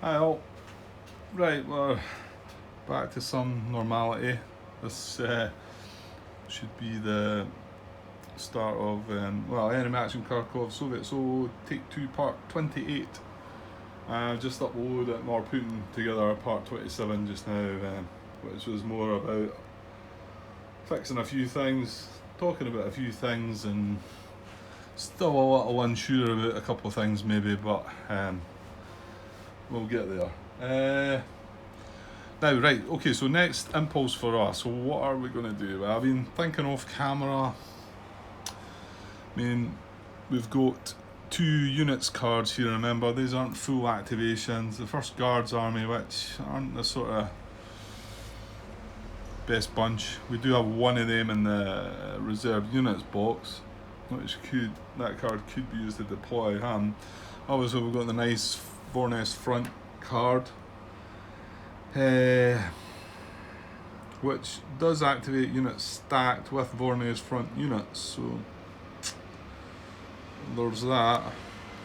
Hi all. Right, we're back to some normality. This should be the start of enemy action Kharkov, Soviet So Take 2 Part 28. Just uploaded or putting together Part 27 just now, which was more about fixing a few things, talking about a few things, and still a little unsure about a couple of things maybe, but we'll get there. Now, right, okay, so next impulse for us. So what are we going to do? Well, I've been thinking off camera. I mean, we've got 2 units cards here, remember, these aren't full activations. The 1st Guards Army, which aren't the sort of best bunch. We do have one of them in the reserve units box, that card could be used to deploy him. Obviously we've got the nice Vornes front card, which does activate units stacked with Vornes front units, so there's that.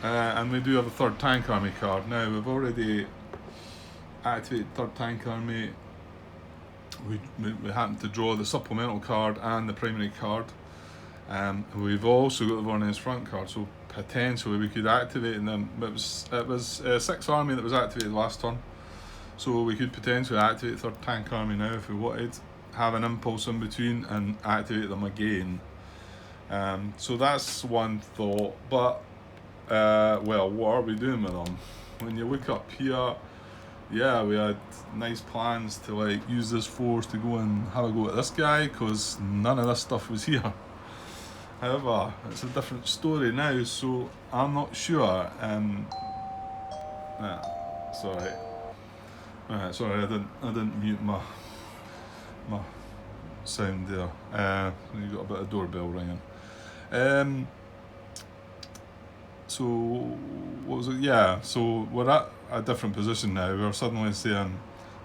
And we do have a 3rd Tank Army card. Now we've already activated 3rd Tank Army. We happen to draw the supplemental card and the primary card. We've also got the Vornes front card, so potentially we could activate them. It was 6th Army that was activated last turn, so we could potentially activate 3rd Tank Army now if we wanted, have an impulse in between and activate them again. So that's one thought, but well, what are we doing with them? When you look up here, yeah, we had nice plans to like use this force to go and have a go at this guy, because none of this stuff was here. However, it's a different story now, so I'm not sure. Sorry. Sorry, I didn't mute my sound there. You got a bit of doorbell ringing. So what was it? Yeah. So we're at a different position now. We're suddenly saying,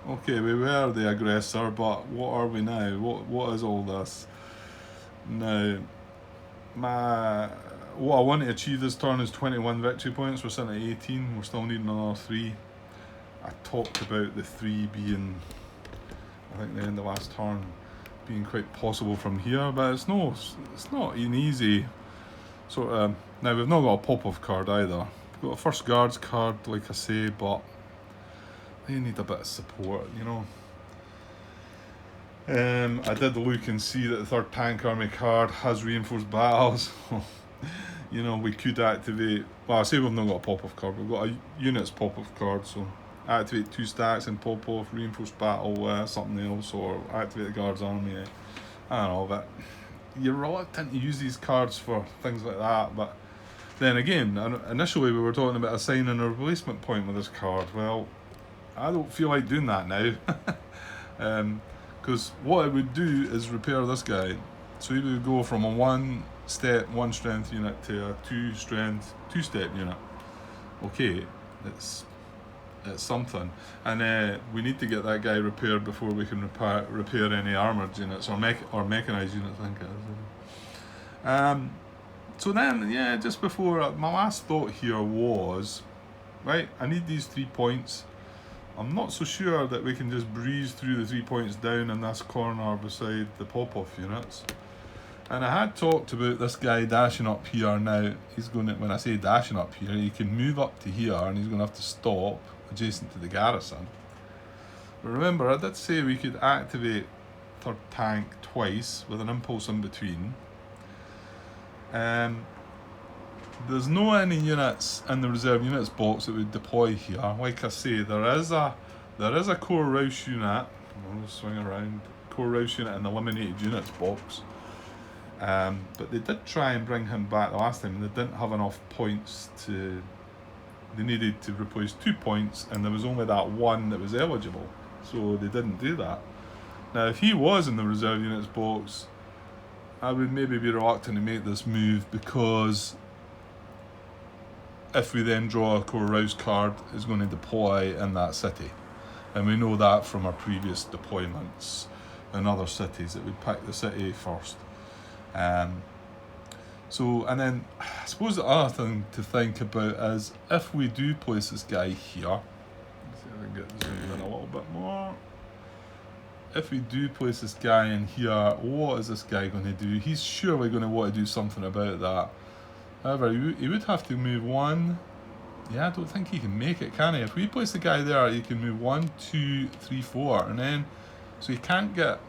okay, we were the aggressor, but what are we now? What is all this? Now, what I want to achieve this turn is 21 victory points. We're sitting at 18. We're still needing another 3. I talked about the 3 being, I think, the end of last turn being quite possible from here, but it's not an easy sort of. Now we've not got a pop-off card either. We've got a 1st Guards card, like I say, but they need a bit of support, you know. I did look and see that the 3rd Tank Army card has reinforced battles. You know, we could activate, well, I say we've not got a pop-off card, we've got a units pop-off card, so activate 2 stacks and pop off, reinforced battle, something else, or activate the Guards Army. I don't know, but you're reluctant to use these cards for things like that. But then again, initially we were talking about assigning a replacement point with this card. Well, I don't feel like doing that now. Because what it would do is repair this guy. So he would go from a 1-step, 1-strength unit to a 2-strength, 2-step unit. Okay, it's something. And we need to get that guy repaired before we can repair any armoured units or mechanised units, I think it is. So then, yeah, just before, my last thought here was, right, I need these 3 points. I'm not so sure that we can just breeze through the 3 points down in this corner beside the pop-off units. And I had talked about this guy dashing up here. Now, he's going to, when I say dashing up here, he can move up to here and he's going to have to stop adjacent to the garrison. But remember, I did say we could activate 3rd Tank twice with an impulse in between. There's no any units in the reserve units box that would deploy here. Like I say, there is a core Rouse unit. I'll swing around. Core Rouse unit in the eliminated units box. But they did try and bring him back the last time, and they didn't have enough points to. They needed to replace 2 points, and there was only that 1 that was eligible, so they didn't do that. Now, if he was in the reserve units box, I would maybe be reluctant to make this move, because if we then draw a core Rouse card, it's going to deploy in that city, and we know that from our previous deployments in other cities that we'd pick the city first. So, and then I suppose the other thing to think about is, if we do place this guy here, if I can get zoomed in a little bit more. If we do place this guy in here, what is this guy going to do? He's surely going to want to do something about that. However, he would have to move one. Yeah, I don't think he can make it, can he? If we place the guy there, he can move 1, 2, 3, 4, and then so he can't get.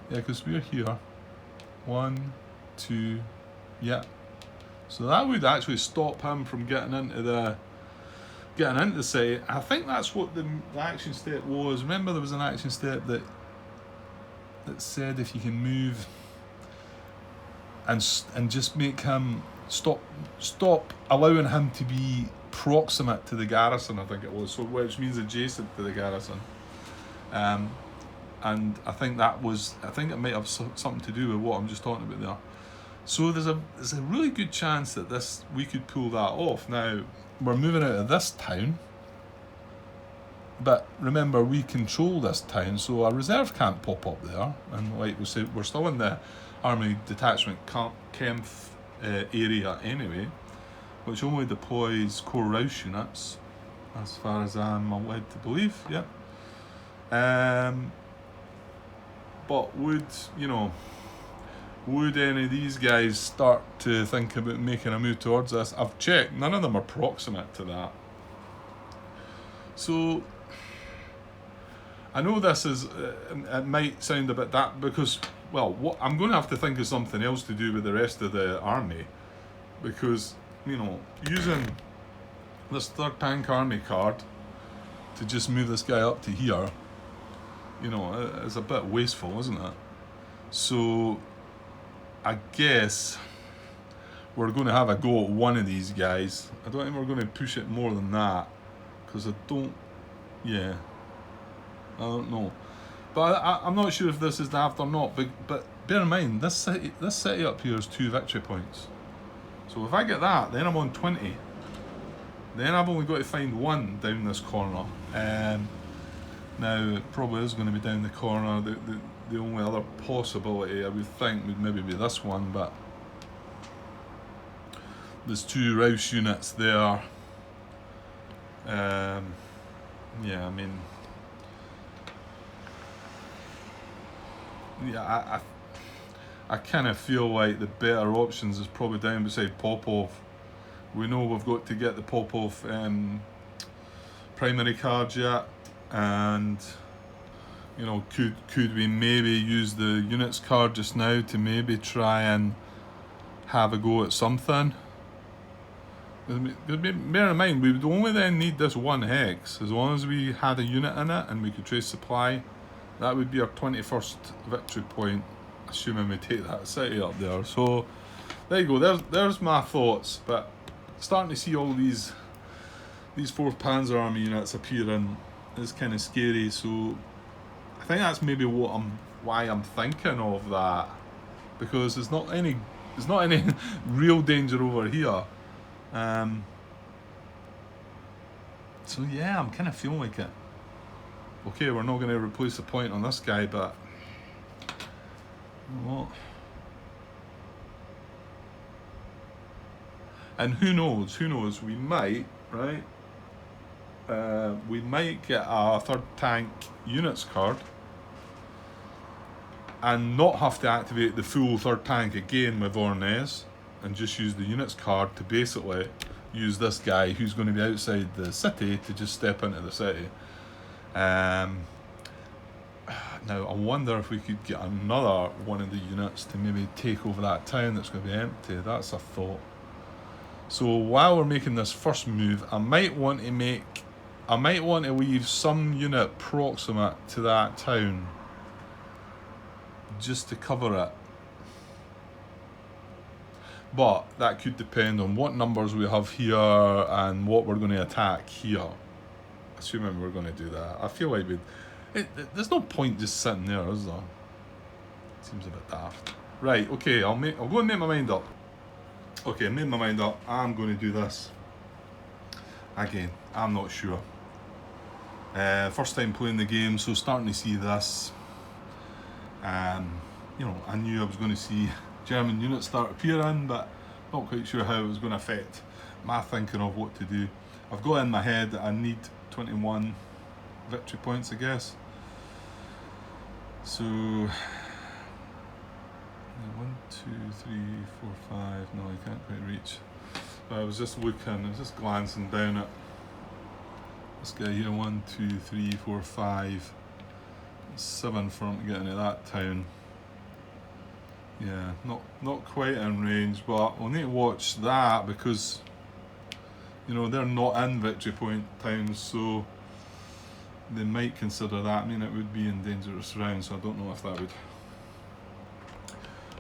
Yeah, because we're here. 1, 2, yeah. So that would actually stop him from getting into the city. I think that's what the action step was. Remember, there was an action step that said if you can move and just make him stop allowing him to be proximate to the garrison, I think it was, so which means adjacent to the garrison. And I think it might have something to do with what I'm just talking about there. So there's a really good chance that we could pull that off. Now we're moving out of this town, but remember we control this town, so a reserve can't pop up there. And like we said, we're still in the army detachment Kempf area anyway, which only deploys core Rouse units, as far as I'm led to believe. Yeah. But would any of these guys start to think about making a move towards us? I've checked, none of them are proximate to that. So I know this is, it might sound a bit that, because, well, I'm going to have to think of something else to do with the rest of the army, because, using this 3rd Tank Army card to just move this guy up to here, is a bit wasteful, isn't it? So I guess we're going to have a go at one of these guys. I don't think we're going to push it more than that, because I don't know. But I'm not sure if this is daft or not, but bear in mind, this city up here is 2 victory points. So if I get that, then I'm on 20. Then I've only got to find 1 down this corner. Now, it probably is going to be down the corner. The only other possibility, I would think, would maybe be this one, but there's 2 Rouse units there. I kind of feel like the better options is probably down beside Popov. We know we've got to get the Popov primary cards yet, and could we maybe use the units card just now to maybe try and have a go at something? Bear in mind, we would only then need this 1 hex. As long as we had a unit in it and we could trace supply, that would be our 21st victory point, assuming we take that city up there. So there you go, there's my thoughts. But starting to see all these 4th Panzer Army units appearing is kind of scary. So I think that's maybe why I'm thinking of that, because there's not any real danger over here. So yeah, I'm kind of feeling like it. Okay, we're not going to replace the point on this guy, but what? And who knows? We might, right? We might get a 3rd Tank units card and not have to activate the full 3rd Tank again with Vornez, and just use the units card to basically use this guy who's going to be outside the city to just step into the city. Now I wonder if we could get another one of the units to maybe take over that town that's going to be empty. That's a thought. So while we're making this first move, I might want to leave some unit proximate to that town just to cover it. But that could depend on what numbers we have here and what we're going to attack here. Assuming we're going to do that. I feel like there's no point just sitting there, is there? Seems a bit daft. Right, okay, I'll go and make my mind up. Okay, I made my mind up. I'm going to do this. Again, I'm not sure. First time playing the game, so starting to see this. I knew I was going to see German units start appearing, but not quite sure how it was going to affect my thinking of what to do. I've got in my head that I need 21 victory points, I guess. So 1, 2, 3, 4, 5. No, I can't quite reach. But I was just looking, I was just glancing down at this guy here. 1, 2, 3, 4, 5, 7 for him to get into that town. Yeah, not quite in range, but we'll need to watch that because, you know, they're not in victory point towns, so they might consider that. I mean, it would be in dangerous round, so I don't know if that would.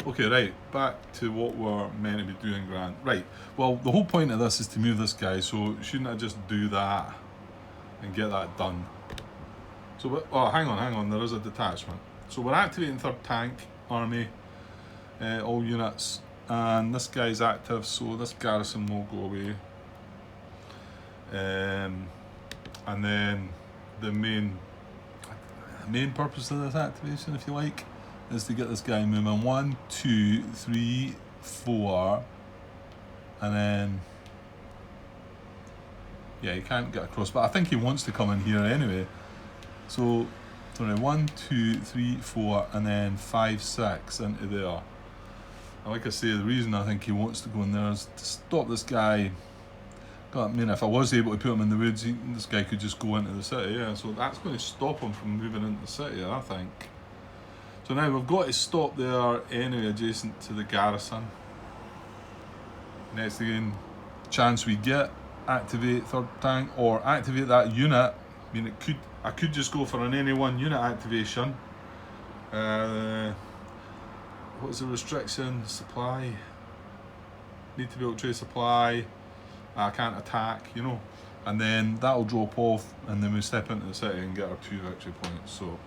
Okay, right, back to what we're meant to be doing, Grant. Right, well, the whole point of this is to move this guy, so shouldn't I just do that and get that done? So, oh, hang on, there is a detachment. So we're activating 3rd Tank Army, all units, and this guy's active, so this garrison will go away. And then the main purpose of this activation, if you like, is to get this guy moving. 1, 2, 3, 4, and then yeah, he can't get across, but I think he wants to come in here anyway. So 1, 2, 3, 4, and then 5, 6 into there. And like I say, the reason I think he wants to go in there is to stop this guy. I mean, if I was able to put him in the woods, this guy could just go into the city, yeah. So that's going to stop him from moving into the city, I think. So now we've got to stop there anyway, adjacent to the garrison. Next again, chance we get, activate 3rd Tank or activate that unit. I mean, I could just go for an any one unit activation. What's the restriction? Supply. Need to be able to trade supply. I can't attack, you know. And then that'll drop off, and then we step into the city and get our 2 victory points. So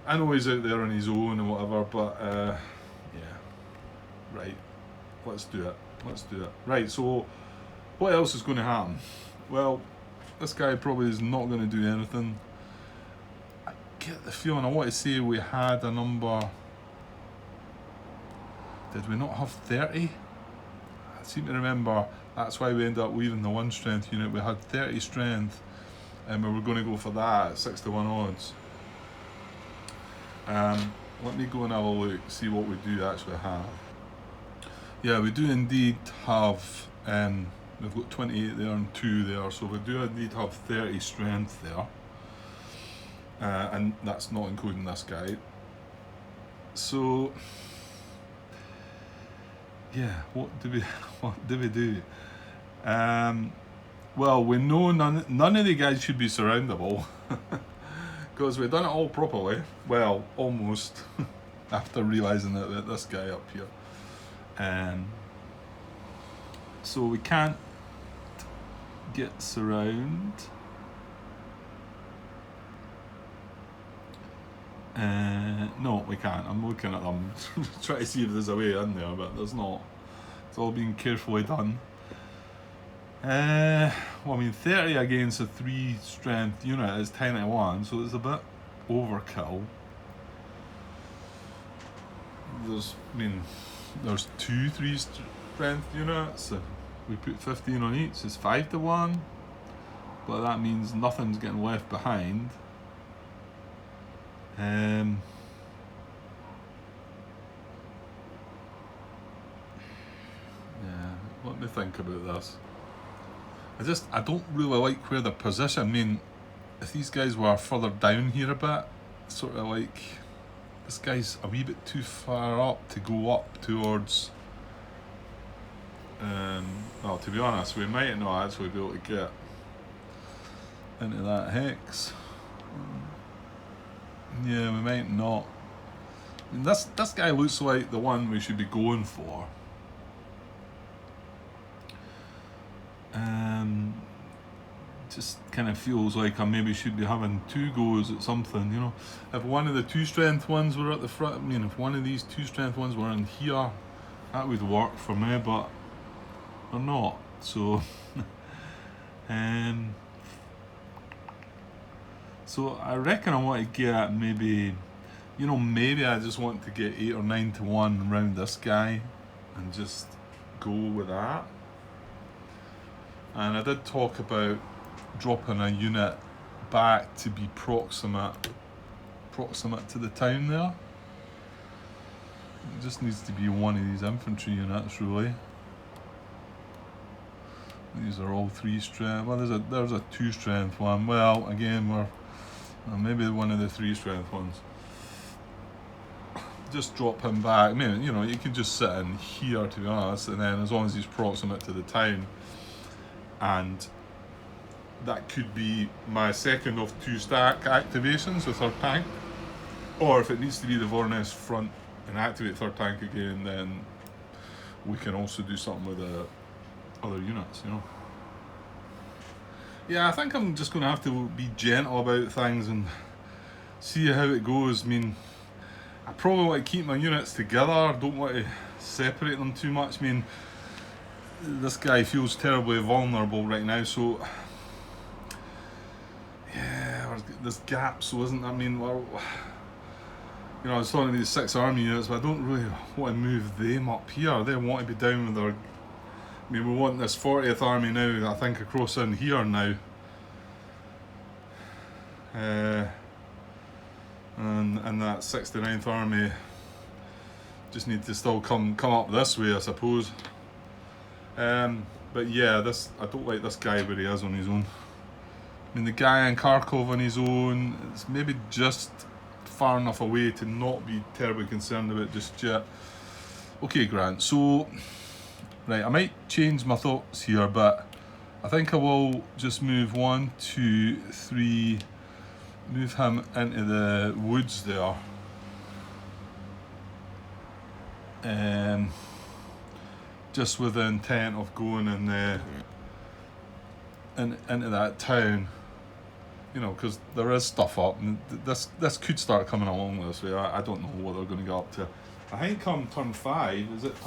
I know he's out there on his own and whatever, but yeah. Right. Let's do it. Right, so what else is going to happen? Well, this guy probably is not going to do anything. I get the feeling, I want to say we had a number. Did we not have 30? I seem to remember that's why we ended up leaving the 1 strength unit. We had 30 strength and we were going to go for that at 6 to 1 odds. Let me go and have a look, see what we do actually have. Yeah, we do indeed have, we've got 28 there and 2 there, so we do indeed have 30 strength there. And that's not including this guy. So yeah, what do we do? Well, we know none of the guys should be surroundable because we've done it all properly. Well, almost after realizing that this guy up here. So we can't get surround. No, we can't. I'm looking at them, trying to see if there's a way in there, but there's not. It's all being carefully done. Well, I mean, 30 against a 3 strength unit is 10 to 1, so it's a bit overkill. There's 2 3 strength units. If we put 15 on each, it's 5 to 1, but that means nothing's getting left behind. Yeah, let me think about this. I don't really like where they're positioned. I mean, if these guys were further down here a bit, sort of like, this guy's a wee bit too far up to go up towards, well, to be honest, we might not actually be able to get into that hex. Yeah, we might not. I mean, this guy looks like the one we should be going for. Just kind of feels like I maybe should be having 2 goes at something, you know. If one of the 2 strength ones were at the front, I mean, if one of these 2 strength ones were in here, that would work for me, but they're not. So, so I reckon I want to get maybe, you know, maybe I just want to get 8 or 9 to 1 around this guy and just go with that. And I did talk about dropping a unit back to be proximate to the town there. It just needs to be one of these infantry units, really. These are all 3 strength. Well, there's a 2 strength one. Well, again, maybe one of the 3 strength ones. Just drop him back. I mean, you know, you can just sit in here, to be honest, and then as long as he's proximate to the town, and that could be my second of 2 stack activations with third tank. Or if it needs to be the Voronezh front and activate third tank again, then we can also do something with the other units, you know. Yeah, I think I'm just going to have to be gentle about things and see how it goes. I mean, I probably want to keep my units together. I don't want to separate them too much. I mean, this guy feels terribly vulnerable right now, so yeah, there's gaps, so isn't I mean, well, you know, I was talking to these 6 army units, but I don't really want to move them up here. They want to be down with their, I mean, we want this 40th army now, I think, across in here now. And that 69th army just need to still come up this way, I suppose. But yeah, I don't like this guy where he is on his own. I mean, the guy in Kharkov on his own, it's maybe just far enough away to not be terribly concerned about just yet. Okay, Grant, so, right, I might change my thoughts here, but I think I will just move 1, 2, 3, move him into the woods there. Just with the intent of going into that town, you know, because there is stuff up, and this could start coming along this way. I don't know what they're going to get up to. I think come turn 5, is it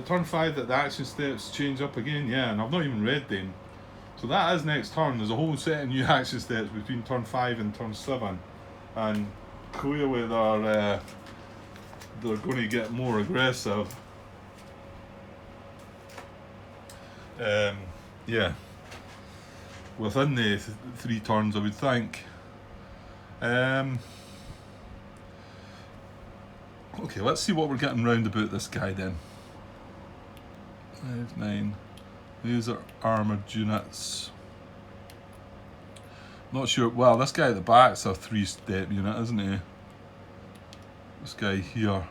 turn 5 that the action steps change up again? Yeah, and I've not even read them. So that is next turn. There's a whole set of new action steps between turn 5 and turn 7, and clearly they're going to get more aggressive. Yeah, within the 3 turns, I would think. Okay, let's see what we're getting round about this guy then. 5, 9. These are armoured units. Not sure. Well, this guy at the back's a 3-step unit, isn't he? This guy here.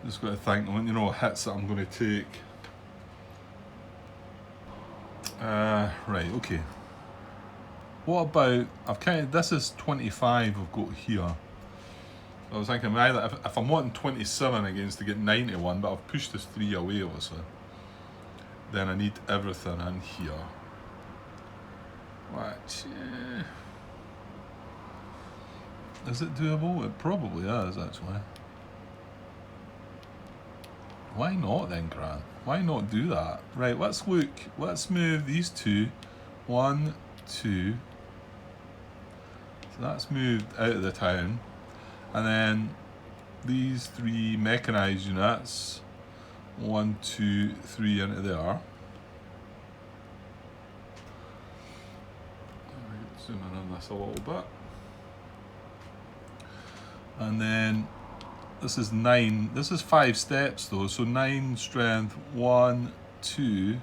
Just got to think, you know, hits that I'm going to take. Right, okay. What about, this is 25 I've got here. I was thinking either if I'm wanting 27 against to get 91, but I've pushed this 3 away obviously, then I need everything in here. Which, is it doable? It probably is, actually. Why not then, Grant? Why not do that? Right, let's look. Let's move these 2. 1, 2. So that's moved out of the town. And then these 3 mechanised units. 1, 2, 3 into there. Zoom in on this a little bit. And then this is 9. This is 5 steps though, so 9 strength, 1, 2,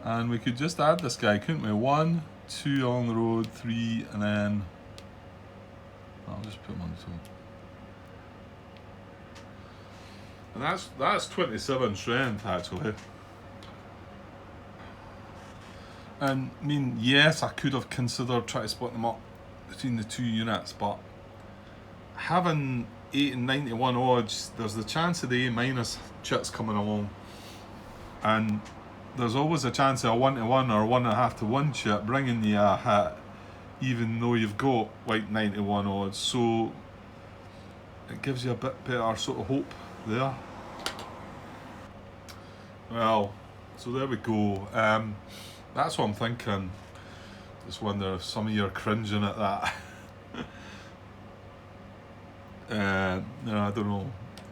and we could just add this guy, couldn't we? 1, 2 along the road, 3, and then I'll just put him on the top. And that's 27 strength actually. And I mean, yes, I could have considered trying to split them up between the 2 units, but having 8 and 91 odds, there's the chance of the A- chits coming along, and there's always a chance of a 1-to-1 or 1.5 to 1 chit bringing you a hit, even though you've got like 91 odds. So it gives you a bit better sort of hope there. Well, so there we go. That's what I'm thinking. Just wonder if some of you are cringing at that. No, I don't know.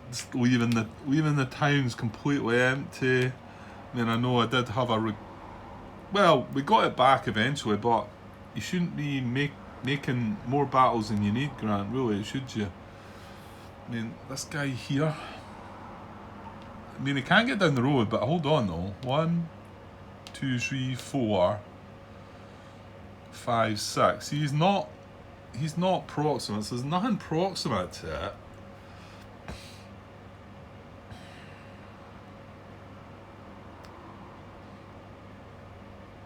just leaving the towns completely empty. I mean, I know I did have well, we got it back eventually, but you shouldn't be making more battles than you need, Grant, really, should you? I mean, this guy here, I mean, he can't get down the road, but hold on though. 1, 2, 3, 4, 5, 6. He's not proximate, so there's nothing proximate to it.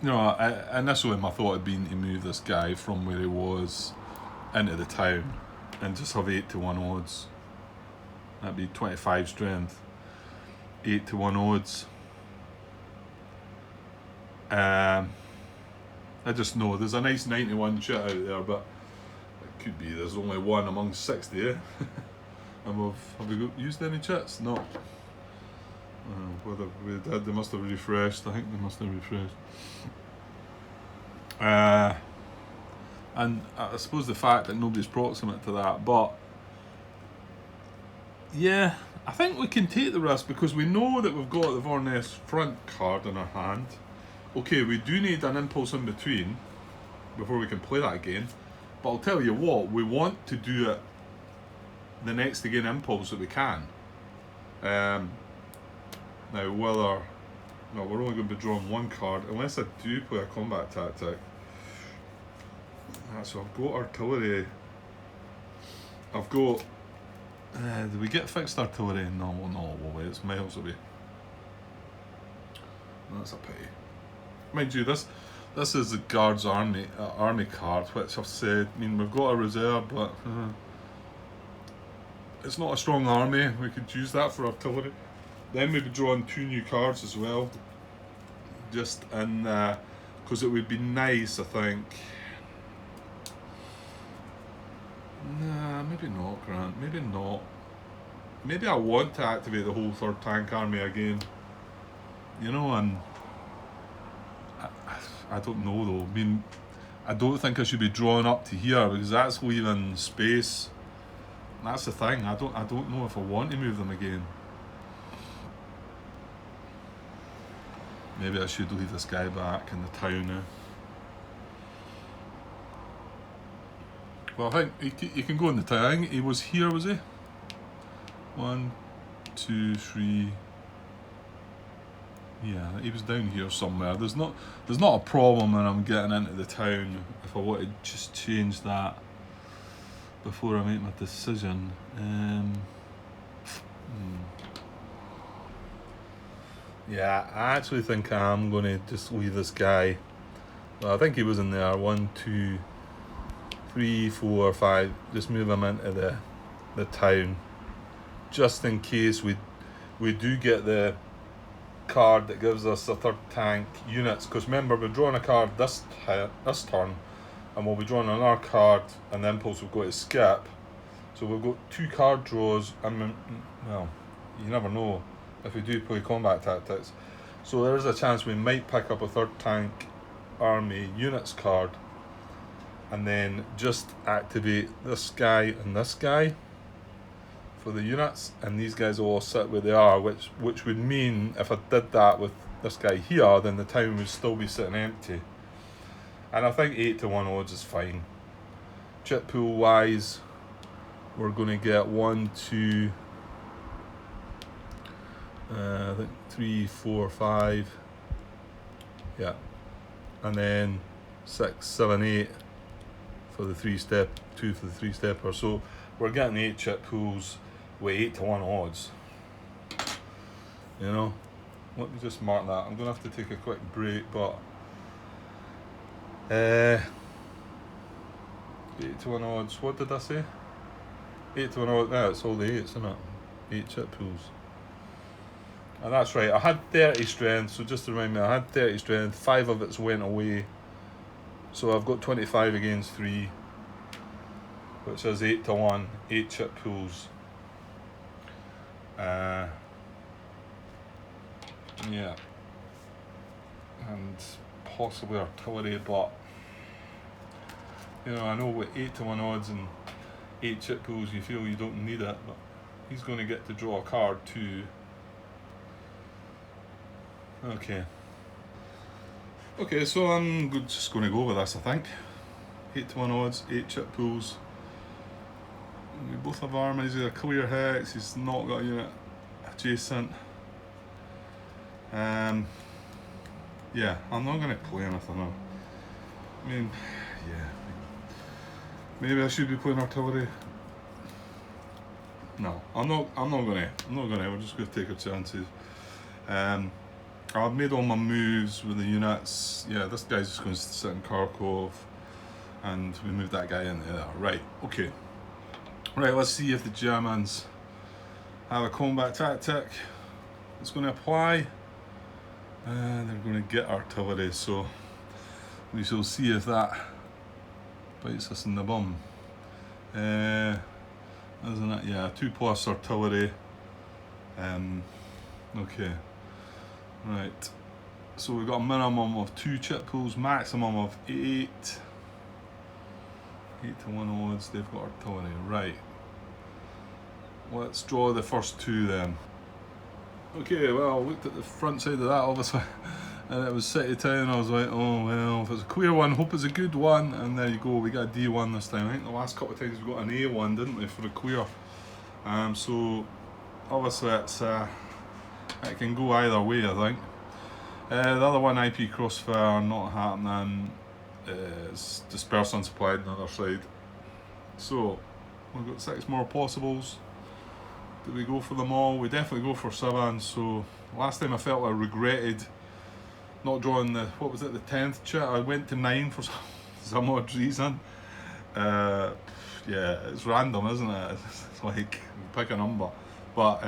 You know, initially my thought had been to move this guy from where he was into the town and just have 8-1 odds. That'd be 25 strength. 8-1 odds. I just know there's a nice 91 chit out there, but it could be there's only one among 60, eh? And have we used any chits? No. Whether we did, they must have refreshed. I think they must have refreshed. And I suppose the fact that nobody's proximate to that, but yeah, I think we can take the risk because we know that we've got the Vorness front card in our hand. Okay, we do need an impulse in between before we can play that again, but I'll tell you what, we want to do it the next again impulse that we can. Now whether, no, we're only going to be drawing one card unless I do play a combat tactic. So I've got artillery. I've got, do we get fixed artillery? No, it's miles away. That's a pity. Mind you, this is the Guards army card, which I've said, I mean, we've got a reserve, but it's not a strong army. We could use that for artillery. Then we'd be drawing 2 new cards as well. Just in, because it would be nice, I think. Nah, maybe not, Grant. Maybe not. Maybe I want to activate the whole 3rd tank army again. You know, and I don't know though. I mean, I don't think I should be drawing up to here because that's leaving space. That's the thing. I don't know if I want to move them again. Maybe I should leave this guy back in the town now. Well, I think he can go in the town. I think he was here, was he? 1, 2, 3. Yeah, he was down here somewhere. There's not a problem when I'm getting into the town if I want to just change that before I make my decision. Yeah, I actually think I'm going to just leave this guy. Well, I think he was in there. 1, 2, 3, 4, 5. Just move him into the town, just in case we do get the card that gives us the 3rd tank units. Because remember, we're drawing a card this turn, and we'll be drawing another card, and the impulse we've got to skip. So we've got 2 card draws. Well, you never know if we do play combat tactics. So there is a chance we might pick up a 3rd tank army units card, and then just activate this guy and this guy for the units, and these guys will all sit where they are, which would mean if I did that with this guy here, then the town would still be sitting empty. And I think 8-1 odds is fine. Chip pool wise, we're going to get 1, 2, I think 3, 4, 5, yeah, and then 6, 7, 8 for the 3-step, 2 for the 3-stepper. So we're getting 8 chip pools with 8-1 odds. You know, let me just mark that. I'm gonna have to take a quick break, but 8-1 odds. What did I say? 8-1 odds. Yeah, it's all the 8s, isn't it? 8 chip pools. And that's right, I had 30 strength, so just to remind me, I had 30 strength, 5 of it went away. So I've got 25 against 3, which is 8-1, 8 chip pools. Yeah. And possibly artillery, but you know, I know with 8-1 odds and 8 chip pools you feel you don't need it, but he's going to get to draw a card too. Okay, so I'm just going to go with this, I think. 8-1 odds, 8 chip pools. We both have armour, he's got a clear hex, he's not got a unit adjacent. Yeah, I'm not going to play anything now. I mean, yeah. Maybe I should be playing artillery. No, I'm not gonna. We're just gonna take our chances. I've made all my moves with the units. Yeah, this guy's just going to sit in Kharkov, and we moved that guy in there. Right, okay. Right, let's see if the Germans have a combat tactic that's going to apply. They're going to get artillery, so we shall see if that bites us in the bum. Isn't it? Yeah, 2+ artillery. Okay. Right. So we've got a minimum of 2 chip pools, maximum of 8. 8-1 odds, they've got artillery. Right. Let's draw the first 2 then. Okay, well, I looked at the front side of that obviously, and it was City Town. I was like, oh well, if it's a queer one, hope it's a good one. And there you go, we got a D1 this time. I think the last couple of times we got an A1, didn't we, for a queer? So obviously it can go either way, I think. The other one, IP Crossfire, not happening. It's dispersed unsupplied on the other side. So we've got 6 more possibles. Do we go for them all? We definitely go for 7. So last time I felt I regretted not drawing the, what was it, the 10th chit. I went to 9 for some odd reason. Yeah, it's random, isn't it? It's like, pick a number. But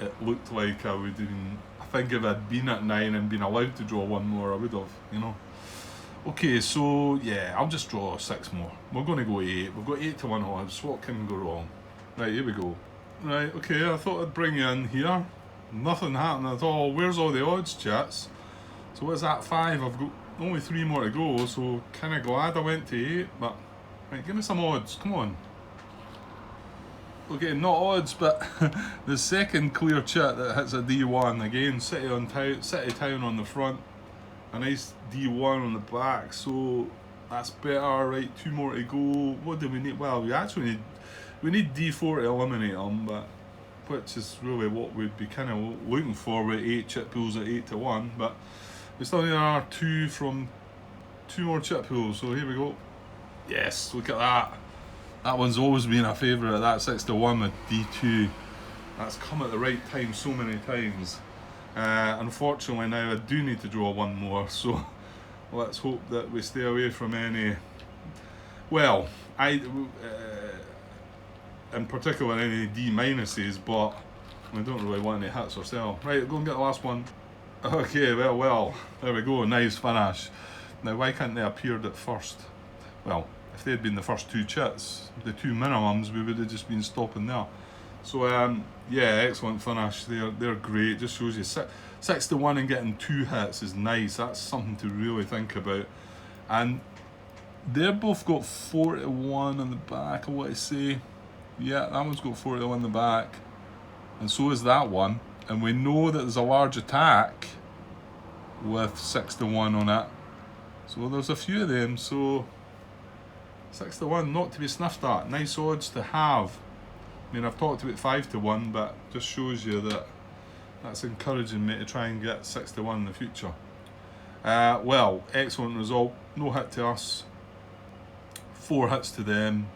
it looked like I would have been, I think if I'd been at 9 and been allowed to draw 1 more, I would have, you know. Okay, so yeah, I'll just draw 6 more. We're going to go 8. We've got 8-1 odds. What can go wrong? Right, here we go. Right, okay, I thought I'd bring you in here. Nothing happened at all. Where's all the odds, chats? So what's that, 5? I've got only 3 more to go, so kind of glad I went to 8, but right, give me some odds, come on. Okay, not odds, but the second clear chit that hits a D1, again, City Town on the front, a nice D1 on the back, so that's better. Right, 2 more to go. What do we need? Well, we need D4 to eliminate them, but which is really what we'd be kind of looking for with 8 chip pools at 8-1, but we still need our 2 from 2 more chip pools, so here we go. Yes, look at that. That one's always been a favourite, that 6-1 with D2. That's come at the right time so many times. Unfortunately now I do need to draw 1 more, so let's hope that we stay away from any, well, in particular any D minuses, but we don't really want any hits ourselves. Right, go and get the last one. Okay, well, there we go, nice finish. Now why can't they appeared at first? Well, if they had been the first 2 chits, the 2 minimums, we would have just been stopping there. So yeah, excellent finish. They're great. Just shows you 6-1 and getting 2 hits is nice. That's something to really think about. And they're both got 4-1 on the back, I want to say. Yeah, that one's got 4-1 on the back, and so is that one. And we know that there's a large attack with 6-1 on it. So there's a few of them. So 6-1, not to be sniffed at. Nice odds to have. I mean, I've talked about 5-1, but just shows you that that's encouraging me to try and get 6-1 in the future. Well, excellent result. No hit to us, 4 hits to them,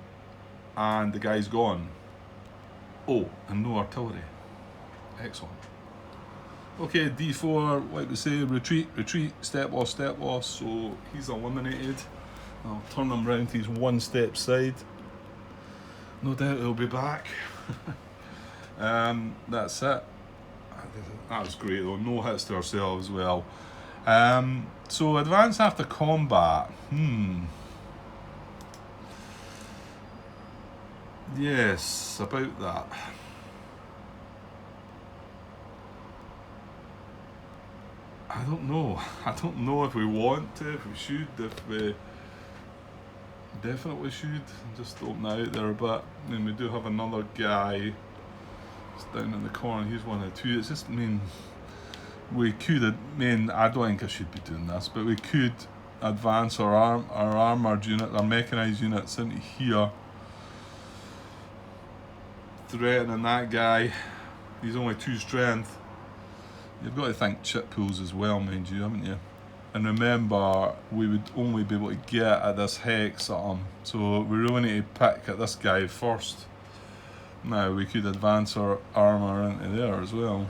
and the guy's gone. Oh, and no artillery. Excellent. Okay, D4, like we say, retreat, step loss, so he's eliminated. I'll turn him round to his 1-step side. No doubt he'll be back. That's it. That was great though, no hits to ourselves as well. So advance after combat. Yes, about that. I don't know. I don't know if we want to, if we should, if we definitely should. Just open that out there a bit. And we do have another guy. It's down in the corner. He's one of the two. It's just, we could, I don't think I should be doing this, but we could advance our armoured unit, our mechanised units into here, threatening that guy. He's only 2 strength. You've got to think chip pools as well, mind you, haven't you? And remember, we would only be able to get at this hex at him, so we really need to pick at this guy first. Now we could advance our armour into there as well.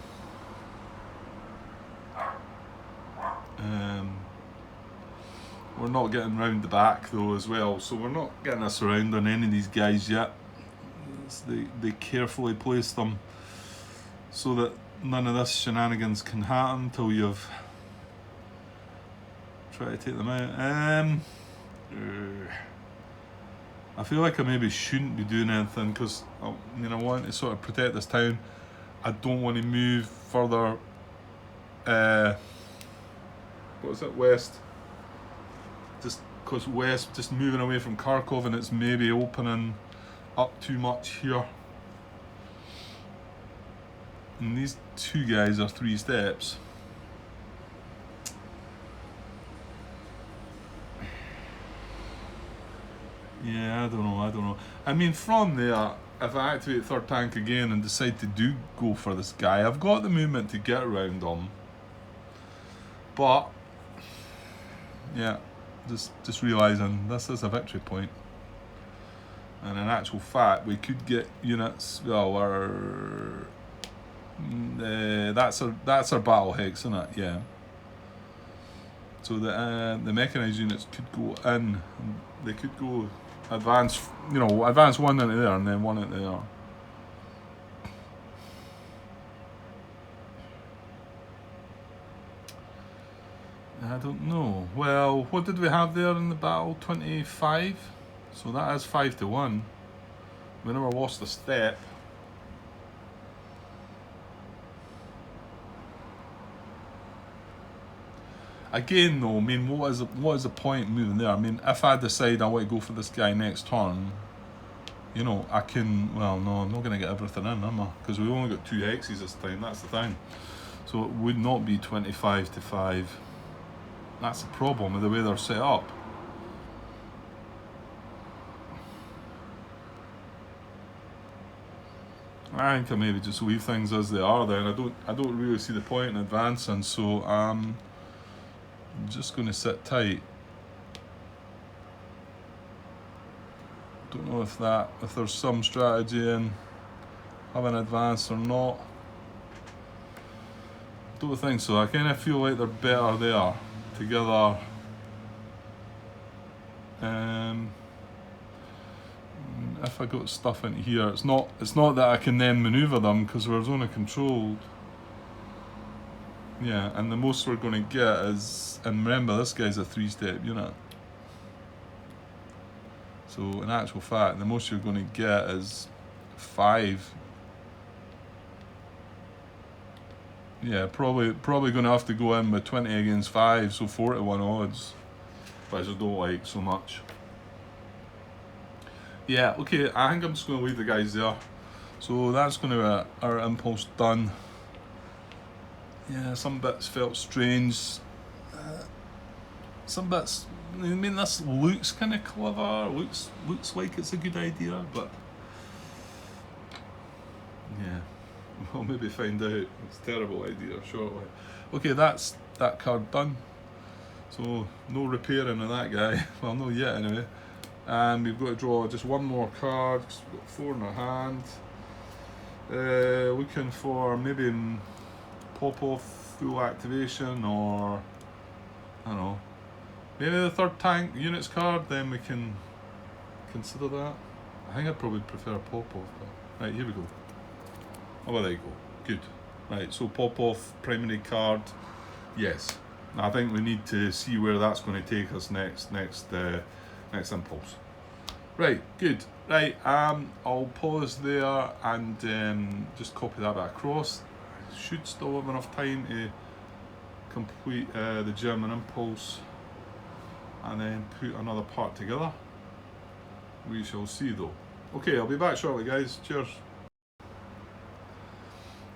We're not getting round the back though as well, so we're not getting a surround on any of these guys yet. They carefully place them so that none of this shenanigans can happen till you've tried to take them out. I feel like I maybe shouldn't be doing anything because I want to sort of protect this town. I don't want to move further. West? Just because west, just moving away from Kharkov, and it's maybe opening up too much here. And these 2 guys are 3 steps. Yeah, I don't know. From there, if I activate 3rd tank again and decide to go for this guy, I've got the movement to get around him. But, yeah, just realising this is a victory point. And in actual fact, we could get units, that's our battle hex, isn't it? Yeah. So the mechanised units could go in, they could go advance one into there and then one into there. I don't know. Well, what did we have there in the battle? 25? So that is 5-1. We never lost a step. Again though, what is the point moving there? If I decide I want to go for this guy next turn, I can, no, I'm not going to get everything in, am I? Because we've only got 2 hexes this time, that's the thing. So it would not be 25-5. That's the problem with the way they're set up. I think I maybe just leave things as they are then. I don't really see the point in advancing, so I'm just going to sit tight. Don't know if there's some strategy in having advanced or not. Don't think so. I kind of feel like they're better there together. If I got stuff into here, it's not that I can then manoeuvre them because we're zone controlled. Yeah, and the most we're going to get is, and remember this guy's a 3-step unit. So in actual fact, the most you're going to get is 5. Yeah, probably going to have to go in with 20 against 5, so 4-1 odds, which I don't like so much. Yeah, okay, I think I'm just going to leave the guys there. So that's going to be our impulse done. Yeah, some bits felt strange. Some bits, this looks kind of clever, looks like it's a good idea, but yeah, we'll maybe find out it's a terrible idea shortly. Okay, that's that card done. So no repairing of that guy, well, not yet anyway. And we've got to draw just one more card, because we've got 4 in our hand. Looking for maybe pop-off full activation, or I don't know, maybe the 3rd tank units card, then we can consider that. I think I'd probably prefer pop-off, but right, here we go. Oh, well, there you go. Good. Right, so pop-off primary card, yes. I think we need to see where that's going to take us next impulse. Right, good. Right, I'll pause there and just copy that back across. I should still have enough time to complete the German impulse and then put another part together. We shall see though. Okay, I'll be back shortly, guys. Cheers.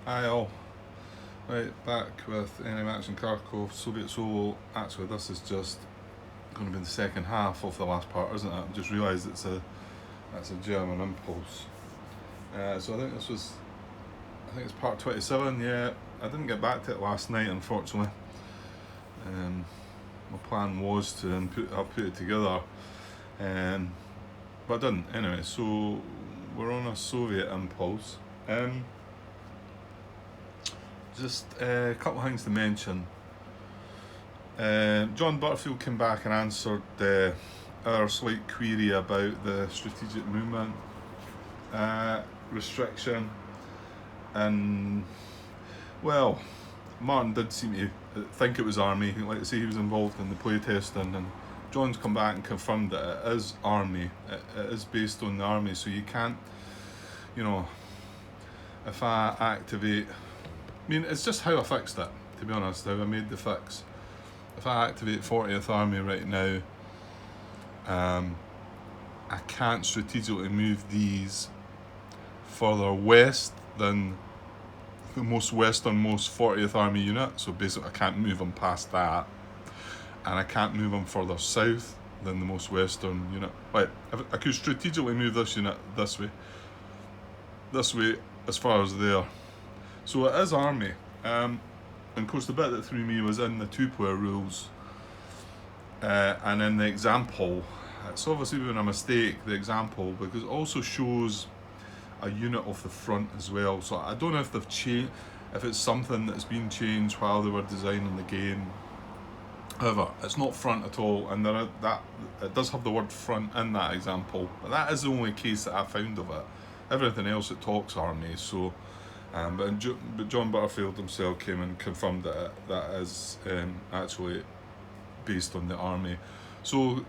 Hi all. Right, back with Enemy Action Kharkov, Soviet Solo. Actually, this is just going to be the second half of the last part, isn't it? I just realised that's a German impulse. So I think it's part 27. Yeah, I didn't get back to it last night, unfortunately. My plan was to put it together, but I didn't. Anyway, so we're on a Soviet impulse. Just a couple of things to mention. John Butterfield came back and answered our slight query about the strategic movement restriction, and well, Martin did seem to think it was army. Like I say, he was involved in the playtesting, and John's come back and confirmed that it is army. It is based on the army, so you can't, if I activate. I mean, it's just how I fixed it, to be honest, how I made the fix. If I activate 40th Army right now, I can't strategically move these further west than the most westernmost 40th Army unit, so basically I can't move them past that, and I can't move them further south than the most western unit. Right, I could strategically move this unit this way as far as there. So it is army, and of course the bit that threw me was in the two-player rules, and in the example. It's obviously been a mistake, the example, because it also shows a unit off the front as well. So I don't know if they've changed, if it's something that's been changed while they were designing the game. However, it's not front at all, and it does have the word front in that example, but that is the only case that I found of it. Everything else it talks army. So. But John Butterfield himself came and confirmed that that is actually based on the army. So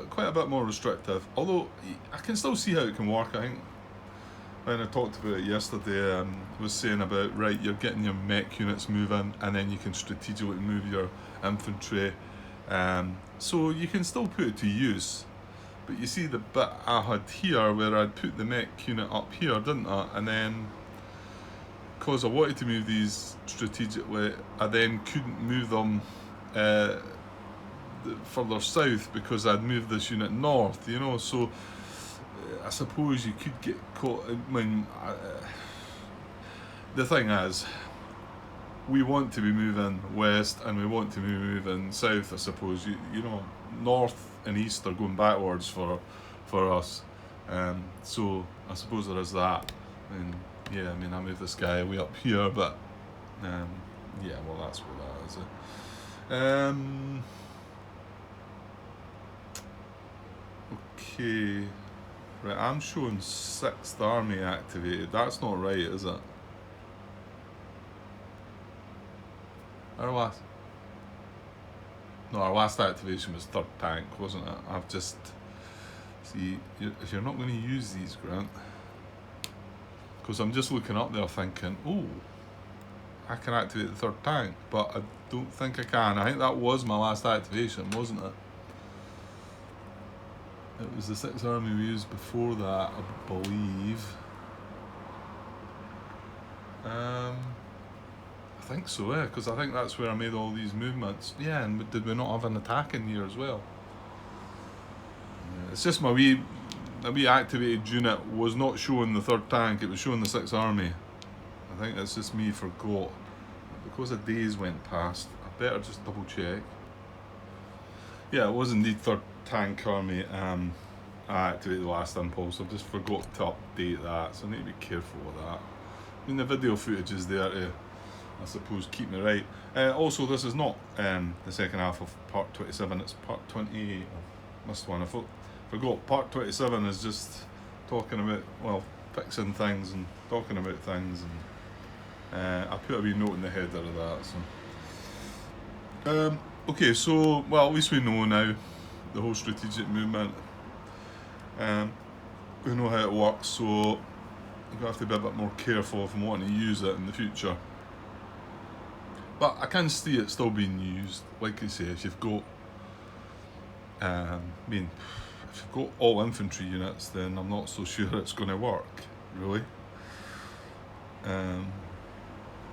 quite a bit more restrictive, although I can still see how it can work. I think when I talked about it yesterday, I was saying about, right, you're getting your mech units moving, and then you can strategically move your infantry. So you can still put it to use. But you see the bit I had here where I'd put the mech unit up here, didn't I? And then, because I wanted to move these strategically, I then couldn't move them further south because I'd moved this unit north, so I suppose you could get caught. The thing is, we want to be moving west and we want to be moving south, I suppose. North and east are going backwards for us, so I suppose there is that. I moved this guy way up here, but that's what that is. Okay, right, I'm showing 6th Army activated. That's not right, is it? Our last activation was 3rd tank, wasn't it? I've just, see, if you're not going to use these, Grant, because I'm just looking up there thinking, oh, I can activate the 3rd tank, but I don't think I can. I think that was my last activation, wasn't it? It was the 6th Army we used before that, I believe. I think so, yeah, because I think that's where I made all these movements. Yeah, and did we not have an attack in here as well? Yeah, it's just my wee activated unit was not showing the 3rd tank, it was showing the 6th Army. I think it's just me forgot. Because the days went past, I better just double check. Yeah, it was indeed 3rd Tank Army. I activated the last impulse. I just forgot to update that, so I need to be careful with that. I mean, the video footage is there to, I suppose, keep me right. Also, this is not the second half of part 27, it's part 28. I missed one. I forgot. Part 27 is just talking about, well, fixing things and talking about things, and I put a wee note in the header of that. So, okay, so, well, at least we know now the whole strategic movement. We know how it works, so you're going to have to be a bit more careful if I'm wanting to use it in the future. But I can see it still being used. Like I say, if you've got, if you've got all infantry units, then I'm not so sure it's going to work, really.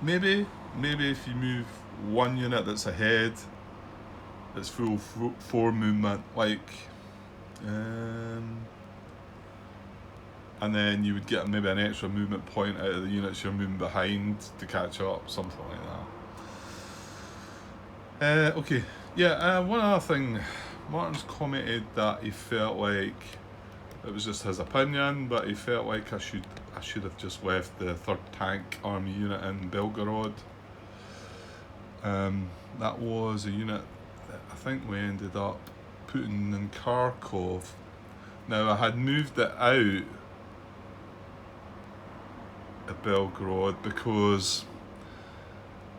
Maybe if you move one unit that's ahead, it's full forward movement, like, and then you would get maybe an extra movement point out of the units you're moving behind to catch up, something like that. Okay, yeah, one other thing. Martin's commented that he felt like it was just his opinion, but he felt like I should have just left the 3rd Tank Army unit in Belgorod. That was a unit that I think we ended up putting in Kharkov. Now, I had moved it out of Belgorod because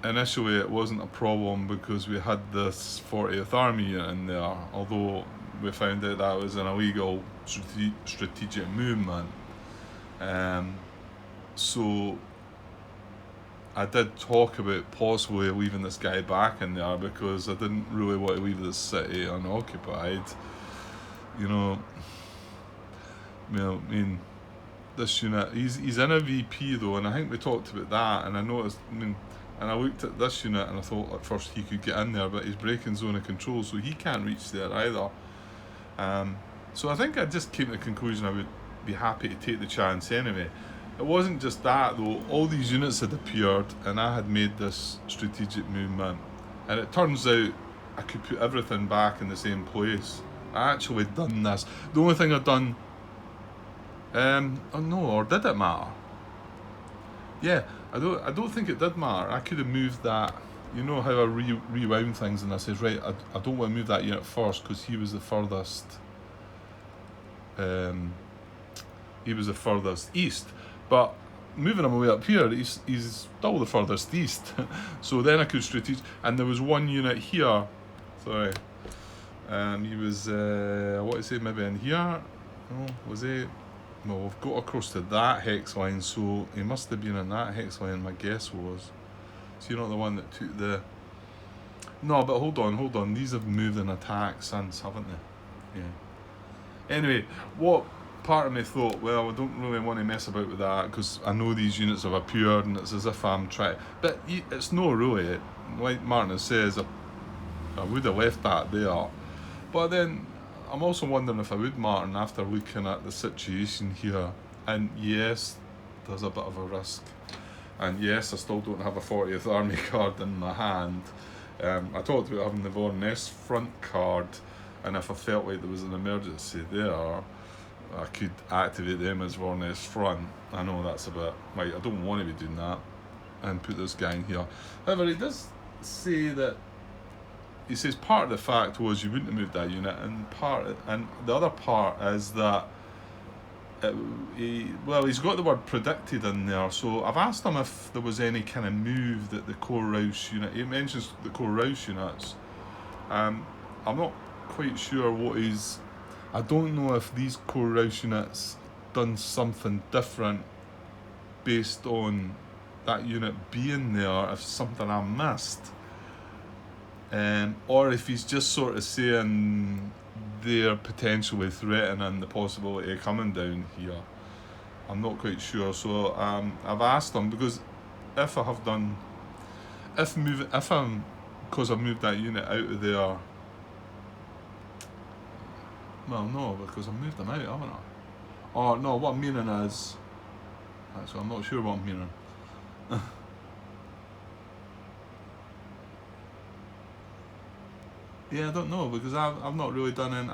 initially it wasn't a problem because we had this 40th Army unit in there, although we found out that was an illegal strategic movement. So I did talk about possibly leaving this guy back in there because I didn't really want to leave this city unoccupied. You know, I mean, this unit, he's in a VP though, and I think we talked about that, and I noticed, and I looked at this unit and I thought at first he could get in there, but he's breaking zone of control, so he can't reach there either. So I think I just came to the conclusion I would be happy to take the chance anyway. It wasn't just that though, all these units had appeared and I had made this strategic movement, and it turns out I could put everything back in the same place. I actually done this. The only thing I'd done, oh no, or did it matter? Yeah, I don't think it did matter. I could have moved that. You know how I rewound things and I says, right, I don't want to move that unit first because he was the furthest. He was the furthest east, but moving him away up here, he's still the furthest east. So then I could strategic, and there was one unit here. Sorry, he was. I want to say maybe in here. Oh, was it? Well, we've got across to that hex line, so he must have been in that hex line. My guess was. So you're not the one that took the. No, but hold on. These have moved in attack since, haven't they? Yeah. Anyway, what part of me thought, well, I don't really want to mess about with that because I know these units have appeared and it's as if I'm trying. But it's no really. Like Martin says, I would have left that there. But then I'm also wondering if I would, Martin, after looking at the situation here. And yes, there's a bit of a risk. And yes, I still don't have a 40th Army card in my hand. I talked about having the Vorness front card, and if I felt like there was an emergency there, I could activate them as Vorness front. I know that's a bit, like, I don't want to be doing that, and put this guy in here. However, he does say that, he says part of the fact was you wouldn't have moved that unit, and the other part is that he's got the word predicted in there, so I've asked him if there was any kind of move that the core Rouse unit, he mentions the core Rouse units. I'm not quite sure what he's, I don't know if these core Rouse units done something different based on that unit being there, if something I missed, or if he's just sort of saying they're potentially threatening the possibility of coming down here. I'm not quite sure, so I've asked him, because if I have done, because I've moved that unit out of there, well no, because I've moved them out, haven't I? Oh no, what I'm meaning is, actually I'm not sure what I'm meaning. Yeah, I don't know, because I've not really done any.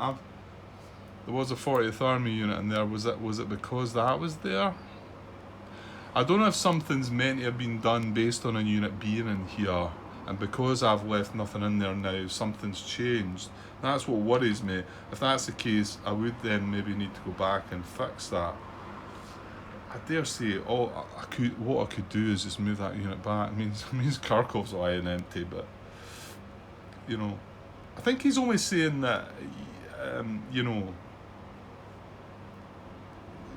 There was a 40th Army unit in there. Was it because that was there? I don't know if something's meant to have been done based on a unit being in here, and because I've left nothing in there now, something's changed. That's what worries me. If that's the case, I would then maybe need to go back and fix that. I dare say, what I could do is just move that unit back. It means Kharkov's lying empty, but you know. I think he's only saying that, you know,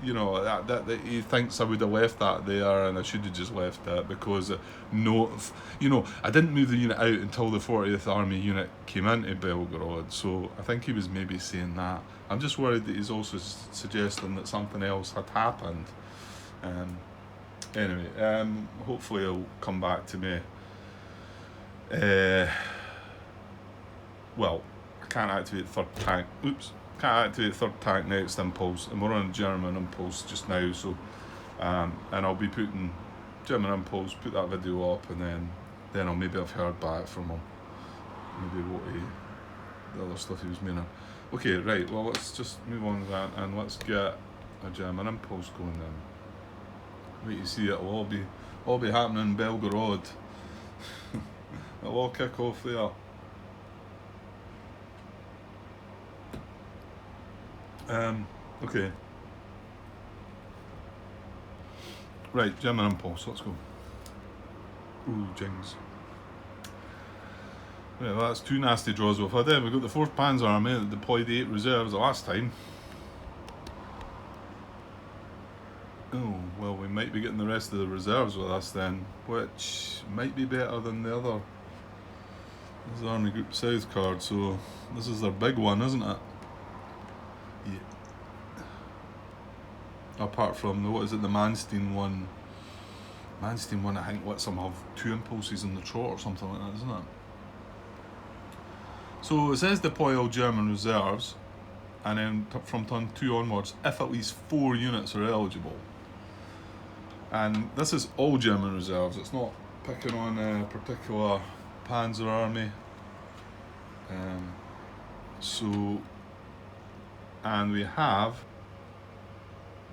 you know, that he thinks I would have left that there, and I should have just left it because no, you know, I didn't move the unit out until the 40th Army unit came into Belgorod. So I think he was maybe saying that. I'm just worried that he's also suggesting that something else had happened. Anyway, hopefully he'll come back to me. Well, I can't activate third tank. Oops. Can't activate third tank next impulse, and we're on German impulse just now, so and I'll be putting German impulse, put that video up, and then I'll maybe have heard back from him, maybe what the other stuff he was meaning. Okay, right, well, let's just move on to that, and let's get a German impulse going then. Wait, you see, it'll all be happening in Belgorod. It'll all kick off there. Okay. Right, German impulse, let's go. Ooh, jings. Right, well, that's 2 nasty draws we've had there. We've got the 4th Panzer Army that deployed the 8 reserves the last time. Oh, well, we might be getting the rest of the reserves with us then, which might be better than the other. This is Army Group South card, so this is their big one, isn't it? Yeah. Apart from the, what is it, the Manstein one? Manstein one, I think, lets them have 2 impulses in the trot or something like that, isn't it? So it says deploy all German reserves, and then from turn 2 onwards, if at least 4 units are eligible. And this is all German reserves, it's not picking on a particular Panzer Army. And we have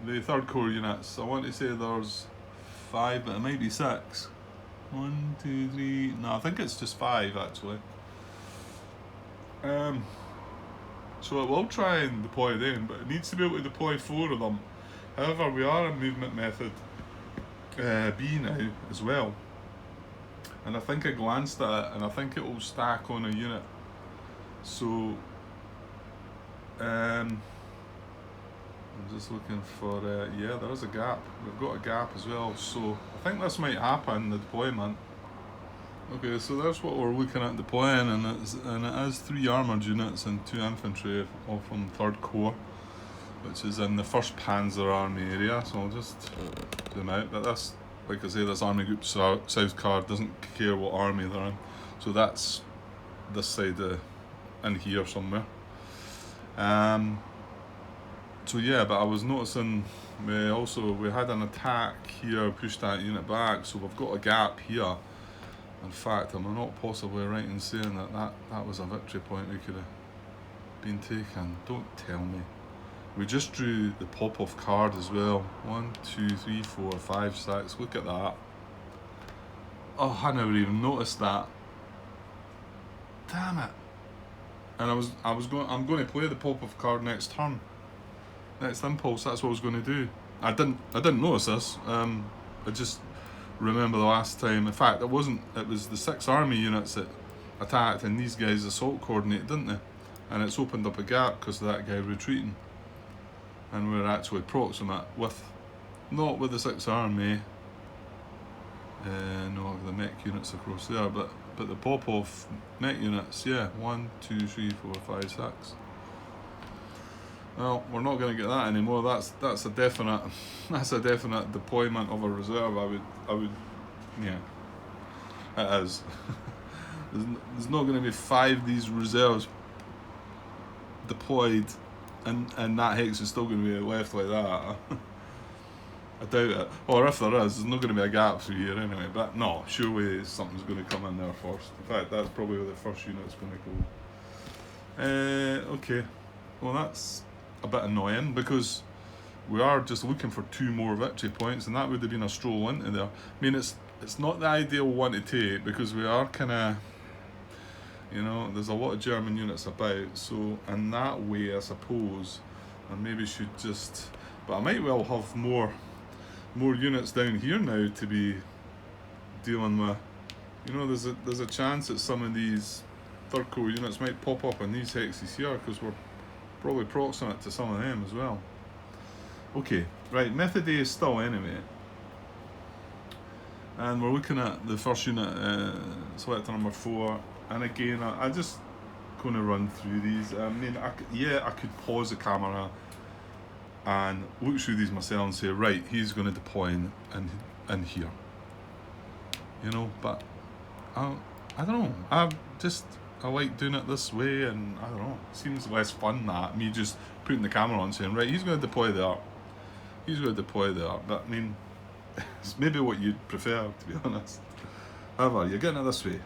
the 3rd Corps units. I want to say there's 5, but it might be 6. 1, 2, 3. No, I think it's just 5 actually. So it will try and deploy them, but it needs to be able to deploy 4 of them. However, we are in movement method B now as well. And I think I glanced at it, and I think it will stack on a unit. So, I'm just looking for, yeah, there is a gap. We've got a gap as well, so I think this might happen, the deployment. Okay, so that's what we're looking at deploying, and it is 3 armoured units and 2 infantry, all from 3rd Corps, which is in the 1st Panzer Army area, so I'll just zoom out. But this, like I say, this Army Group South card doesn't care what army they're in, so that's this side in here somewhere. So yeah, but I was noticing we had an attack here, pushed that unit back, so we've got a gap here. In fact, am I not possibly right in saying that was a victory point we could have been taken? Don't tell me. We just drew the pop-off card as well. 1, 2, 3, 4, 5, 6. Look at that. Oh, I never even noticed that. Damn it. And I'm going to play the pop-off card next turn. Next impulse, that's what I was going to do. I didn't notice this. I just remember the last time. In fact, it was the 6 army units that attacked, and these guys assault coordinated, didn't they? And it's opened up a gap because of that guy retreating. And we're actually proximate with, not with the 6th Army, no, the mech units across there, but the pop-off mech units, yeah, 1, 2, 3, 4, 5, 6. Well, we're not going to get that anymore. That's a definite deployment of a reserve. I would, yeah, it is. There's not going to be 5 of these reserves deployed. And that hex is still going to be left like that. I doubt it. Or if there is, there's not going to be a gap through here anyway. But no, surely something's going to come in there first. In fact, that's probably where the first unit's going to go. Okay. Well, that's a bit annoying because we are just looking for 2 more victory points, and that would have been a stroll into there. I mean, it's not the ideal one to take because we are kind of, you know, there's a lot of German units about, so in that way, I suppose, I maybe should just, but I might well have more units down here now to be dealing with. You know, there's a chance that some of these 3rd Corps units might pop up in these hexes here because we're probably proximate to some of them as well. Okay, right, method A is still enemy. And we're looking at the first unit, selector number 4. And again, I just going to run through these. I mean, I could pause the camera and look through these myself and say, right, he's going to deploy in here. You know, but I don't know. I like doing it this way, and I don't know. It seems less fun that me just putting the camera on saying, right, he's going to deploy there. He's going to deploy there. But I mean, it's maybe what you'd prefer, to be honest. However, you're getting it this way.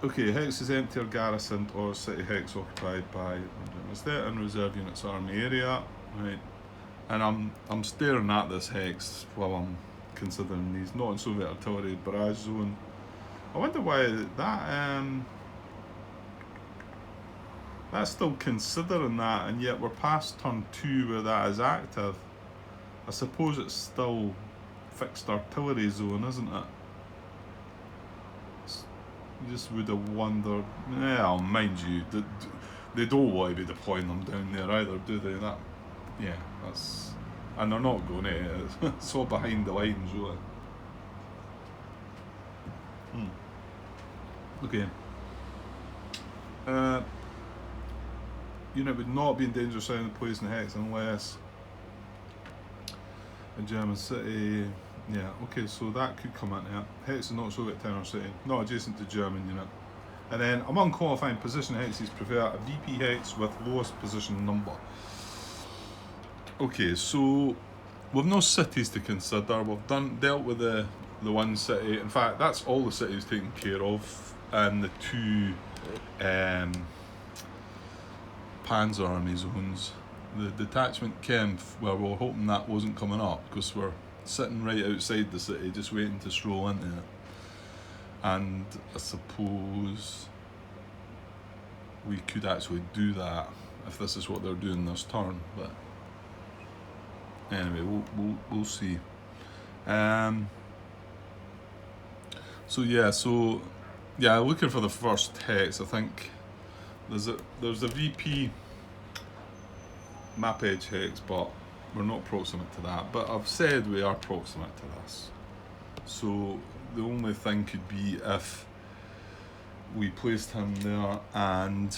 Okay, hex is empty or garrisoned or city hex occupied by instead and reserve units army area, right? And I'm staring at this hex while I'm considering these, not in Soviet artillery barrage zone. I wonder why that's still considering that, and yet we're past turn 2 where that is active. I suppose it's still fixed artillery zone, isn't it? You just would have wondered. Yeah, mind you, they don't want to be deploying them down there either, do they? That, yeah, that's, and they're not going to. It's all behind the lines, really. Okay. Unit would not be in danger of sounding poison hex unless a German city. Yeah, okay, so that could come into it. Hex is not Soviet town or city, not adjacent to German unit. And then among qualifying position hexes, prefer a VP hex with lowest position number. Okay, so we've no cities to consider. We've dealt with the one city. In fact, that's all the cities taken care of, and the 2 Panzer army zones. The detachment Kempf, well, we're hoping that wasn't coming up because we're sitting right outside the city just waiting to stroll into it. And I suppose we could actually do that if this is what they're doing this turn, but anyway, we'll see. So yeah, looking for the first hex. I think there's a VP map edge hex, but we're not proximate to that. But I've said we are proximate to this. So the only thing could be if we placed him there, and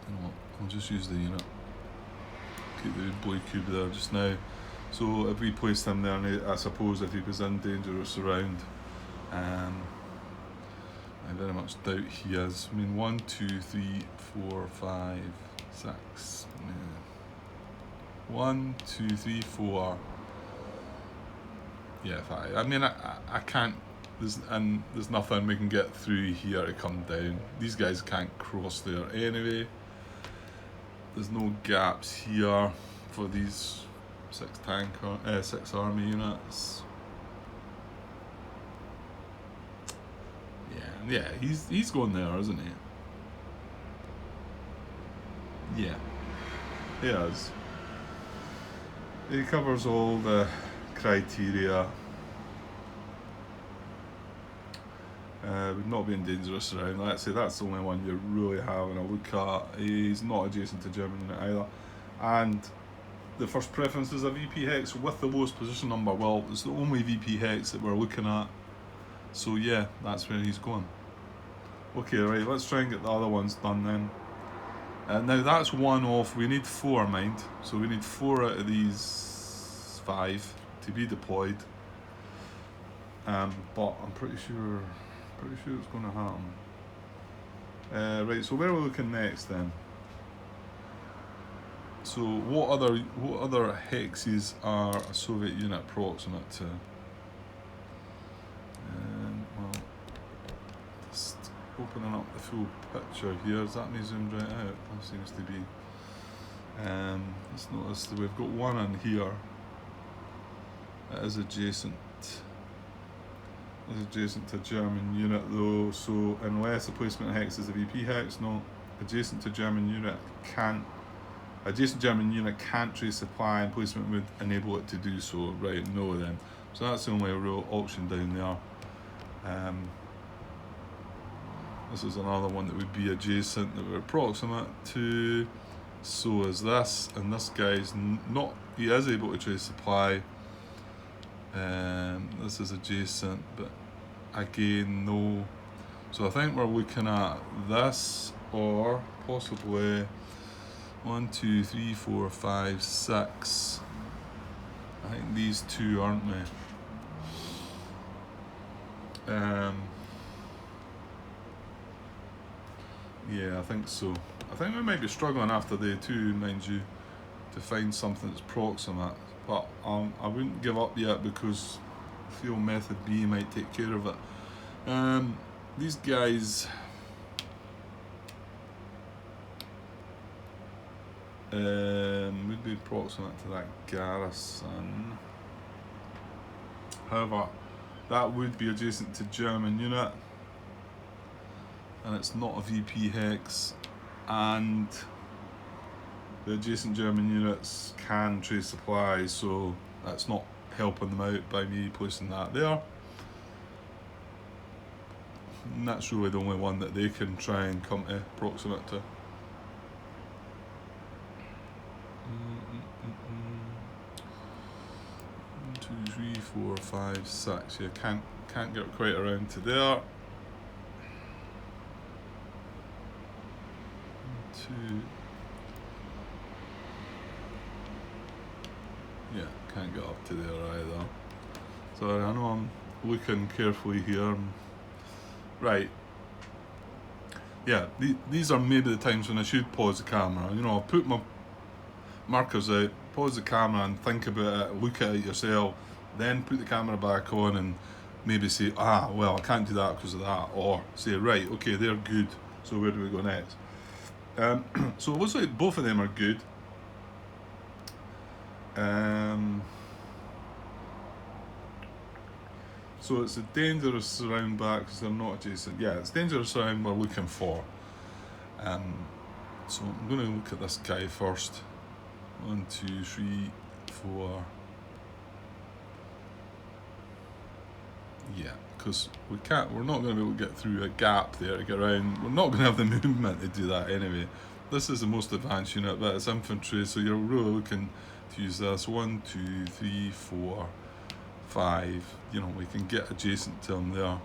you know what, I'll just use the unit. Keep the blue cube there just now. So if we placed him there, and I suppose if he was in dangerous surround, I very much doubt he is. I mean, 1, 2, 3, 4, 5, 6. 1, 2, 3, 4. Yeah, 5. I mean, I can't. There's nothing we can get through here to come down. These guys can't cross there anyway. There's no gaps here for these 6 army units. Yeah, he's going there, isn't he? Yeah, he is. He covers all the criteria. Would not be in dangerous around. Let's say that's the only one you're really having a look at. He's not adjacent to German unit either. And the first preference is a VP hex with the lowest position number. Well, it's the only VP hex that we're looking at. So yeah, that's where he's going. Okay, right, let's try and get the other ones done then. Now that's 1 off. We need 4, mind. So we need 4 out of these 5 to be deployed. But I'm pretty sure it's going to happen. Right, so where are we looking next then? So what other hexes are a Soviet unit proximate to? Well, just opening up the full picture here. Is that me zoomed right out? That seems to be. Let's notice that we've got one in here. It is adjacent. It's adjacent to a German unit though, so unless the placement hex is a VP hex, no. Adjacent German unit can't trace supply, and placement would enable it to do so. Right, no then. So that's the only real option down there. This is another one that would be adjacent, that we're proximate to. So is this, and this guy's not. He is able to trace supply. This is adjacent, but again, no. So I think we're looking at this, or possibly 1, 2, 3, 4, 5, 6. I think these two, aren't they? Yeah, I think so. I think we might be struggling after day 2, mind you, to find something that's proximate. But I wouldn't give up yet, because I feel method B might take care of it. These guys would be proximate to that garrison. However, that would be adjacent to German unit, and it's not a VP hex, and the adjacent German units can trace supplies, so that's not helping them out by me placing that there. And that's really the only one that they can try and come to proximate to. 1, 2, 3, 4, 5, 6. Yeah, can't get quite around to there. 2. Yeah, can't get up to there either. So I know I'm looking carefully here. Right. Yeah, these are maybe the times when I should pause the camera. You know, I'll put my markers out, pause the camera and think about it, look at it yourself, then put the camera back on and maybe say, well, I can't do that because of that, or say, right, okay, they're good, so where do we go next? So it looks like both of them are good. So it's a dangerous surround back because they're not adjacent. Yeah, it's dangerous surround we're looking for. So I'm going to look at this guy first. 1, 2, 3, 4. Yeah, because we're not going to be able to get through a gap there to get around. We're not going to have the movement to do that anyway. This is the most advanced unit, but it's infantry, so you're really looking to use this. 1, 2, 3, 4, 5. You know, we can get adjacent to them there.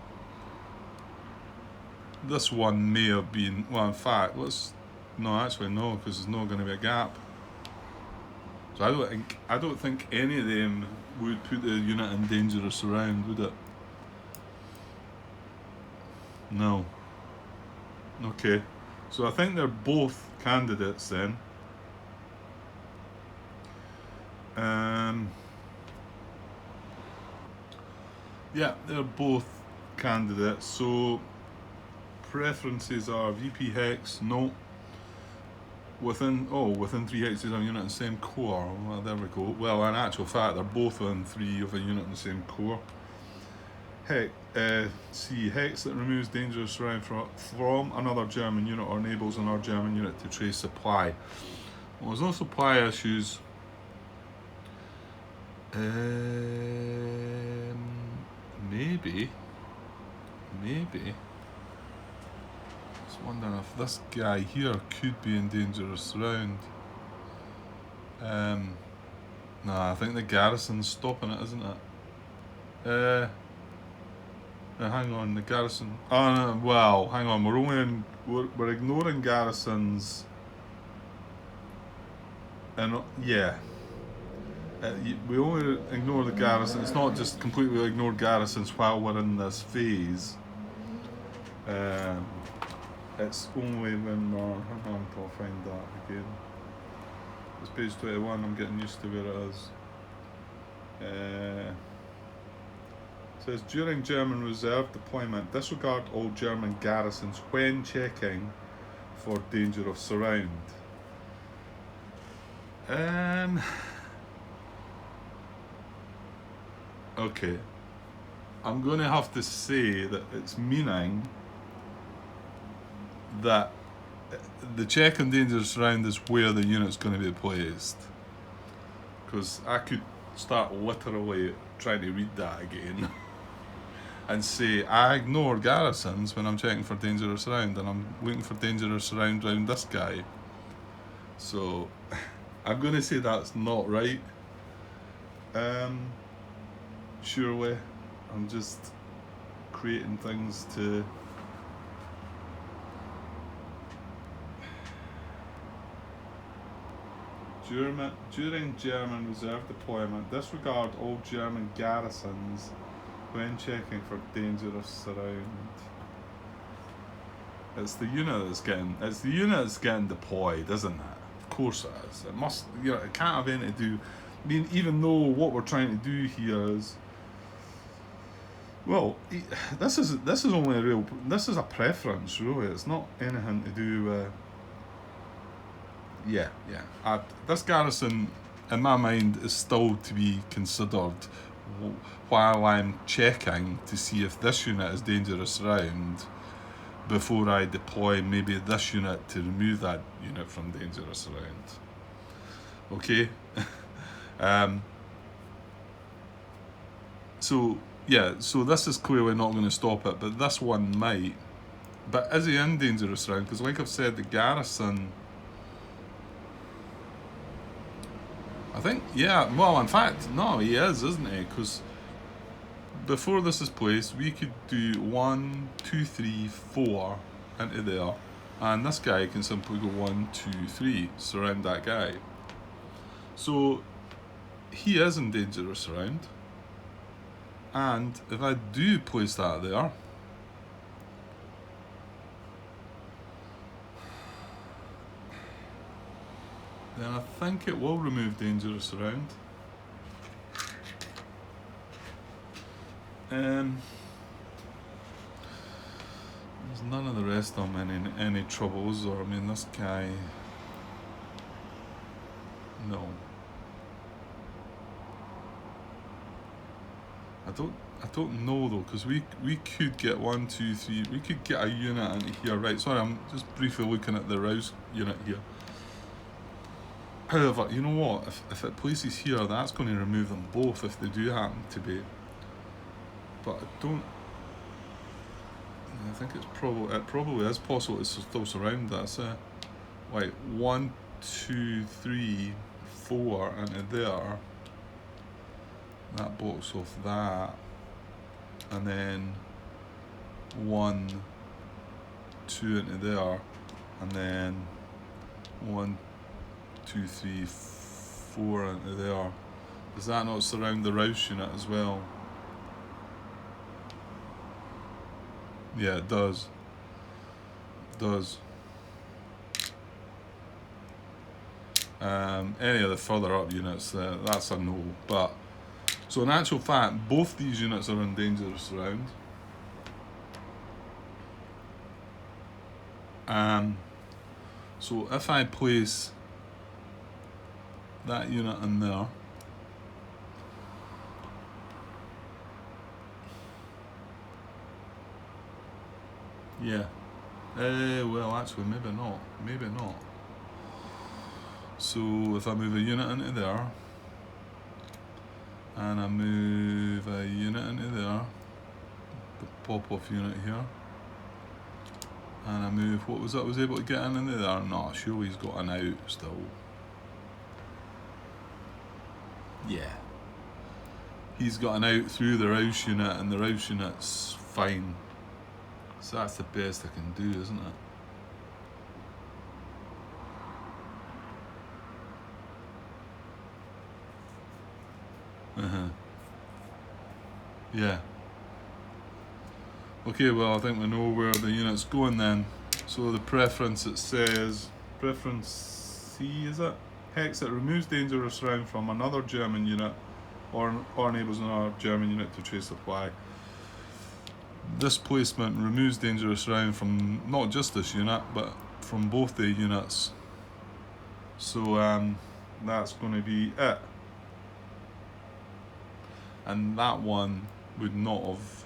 This one may have been, well, in fact, no, actually no, because there's not going to be a gap. So I don't think any of them would put the unit in dangerous surround, would it? No. Okay. So I think they're both candidates then. Yeah, they're both candidates. So preferences are VP hex, no. Within 3 hexes of a unit in the same core. Well, there we go. Well, in actual fact, they're both within 3 of a unit in the same core. C, hex that removes dangerous surround from another German unit or enables another German unit to trace supply. Well, there's no supply issues. Maybe. Just wondering if this guy here could be in dangerous surround. Nah, I think the garrison's stopping it, isn't it? Hang on, the garrison. Oh no, well, hang on. We're ignoring garrisons. And yeah, we only ignore the garrison. It's not just completely ignore garrisons while we're in this phase. It's only when we're. Hang on, I'll find that again. It's page 21. I'm getting used to where it is. It says, during German reserve deployment, disregard all German garrisons when checking for danger of surround. Okay. I'm going to have to say that it's meaning that the check on dangerous surround is where the unit's going to be placed. Because I could start literally trying to read that again and say I ignore garrisons when I'm checking for dangerous surround, and I'm looking for dangerous surround around this guy. So I'm going to say that's not right. Surely I'm just creating things to during German reserve deployment, disregard all German garrisons when checking for dangerous surround. It's the unit that's getting deployed, isn't it? Of course it is. It must, it can't have anything to do. I mean, even though what we're trying to do here is, well, this is only this is a preference, really. It's not anything to do with. This garrison, in my mind, is still to be considered while I'm checking to see if this unit is dangerous round before I deploy maybe this unit to remove that unit from dangerous round. Okay? So this is clearly not going to stop it, but this one might. But is he in dangerous round? Because like I've said, the garrison... I think, well, in fact, no, he is, isn't he? Because before this is placed, we could do 1, 2, 3, 4 into there, and this guy can simply go 1, 2, 3, surround that guy. So he is in dangerous round, and if I do place that there, then I think it will remove dangerous round. There's none of the rest of them in any troubles, or I mean this guy, no. I don't know though, because we could get 1, 2, 3, we could get a unit into here, right? Sorry, I'm just briefly looking at the Rouse unit here. However, you know what? If it places here, that's going to remove them both if they do happen to be. But I think it probably is possible to still surround that. Like 1, 2, 3, 4 into there. That blocks off that, and then 1, 2 into there, and then 1, 2, 3, 4 into there. Does that not surround the Rouse unit as well? Yeah, it does. Any of the further up units, that's a no. But so in actual fact, both these units are in dangerous round. So if I place that unit in there, well, actually, maybe not. So if I move a unit into there, and I move a unit into there, the pop-off unit here, and I move, what was that I was able to get into there? No, surely he's got an out still. Yeah. He's got an out through the Rouse unit, and the Rouse unit's fine. So that's the best I can do, isn't it? Yeah. Okay, well, I think we know where the unit's going then. So the preference, it says, preference C, is it? Hex, it removes dangerous round from another German unit or enables another German unit to trace supply. This placement removes dangerous round from not just this unit, but from both the units. So that's going to be it. And that one would not have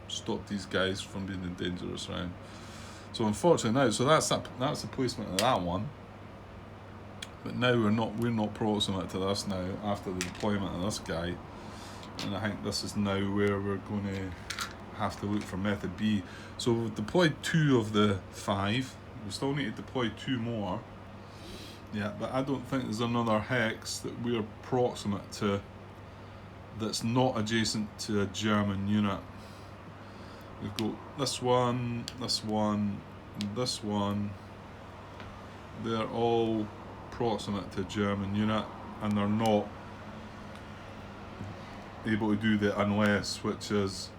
stopped these guys from being in dangerous round. So unfortunately now, so that's the placement of that one. But now we're not proximate to this now after the deployment of this guy. And I think this is now where we're going to have to look for method B. So we've deployed 2 of the 5. We still need to deploy 2 more. Yeah, but I don't think there's another hex that we're proximate to that's not adjacent to a German unit. We've got this one, and this one. They're all proximate to a German unit, and they're not able to do the unless, which is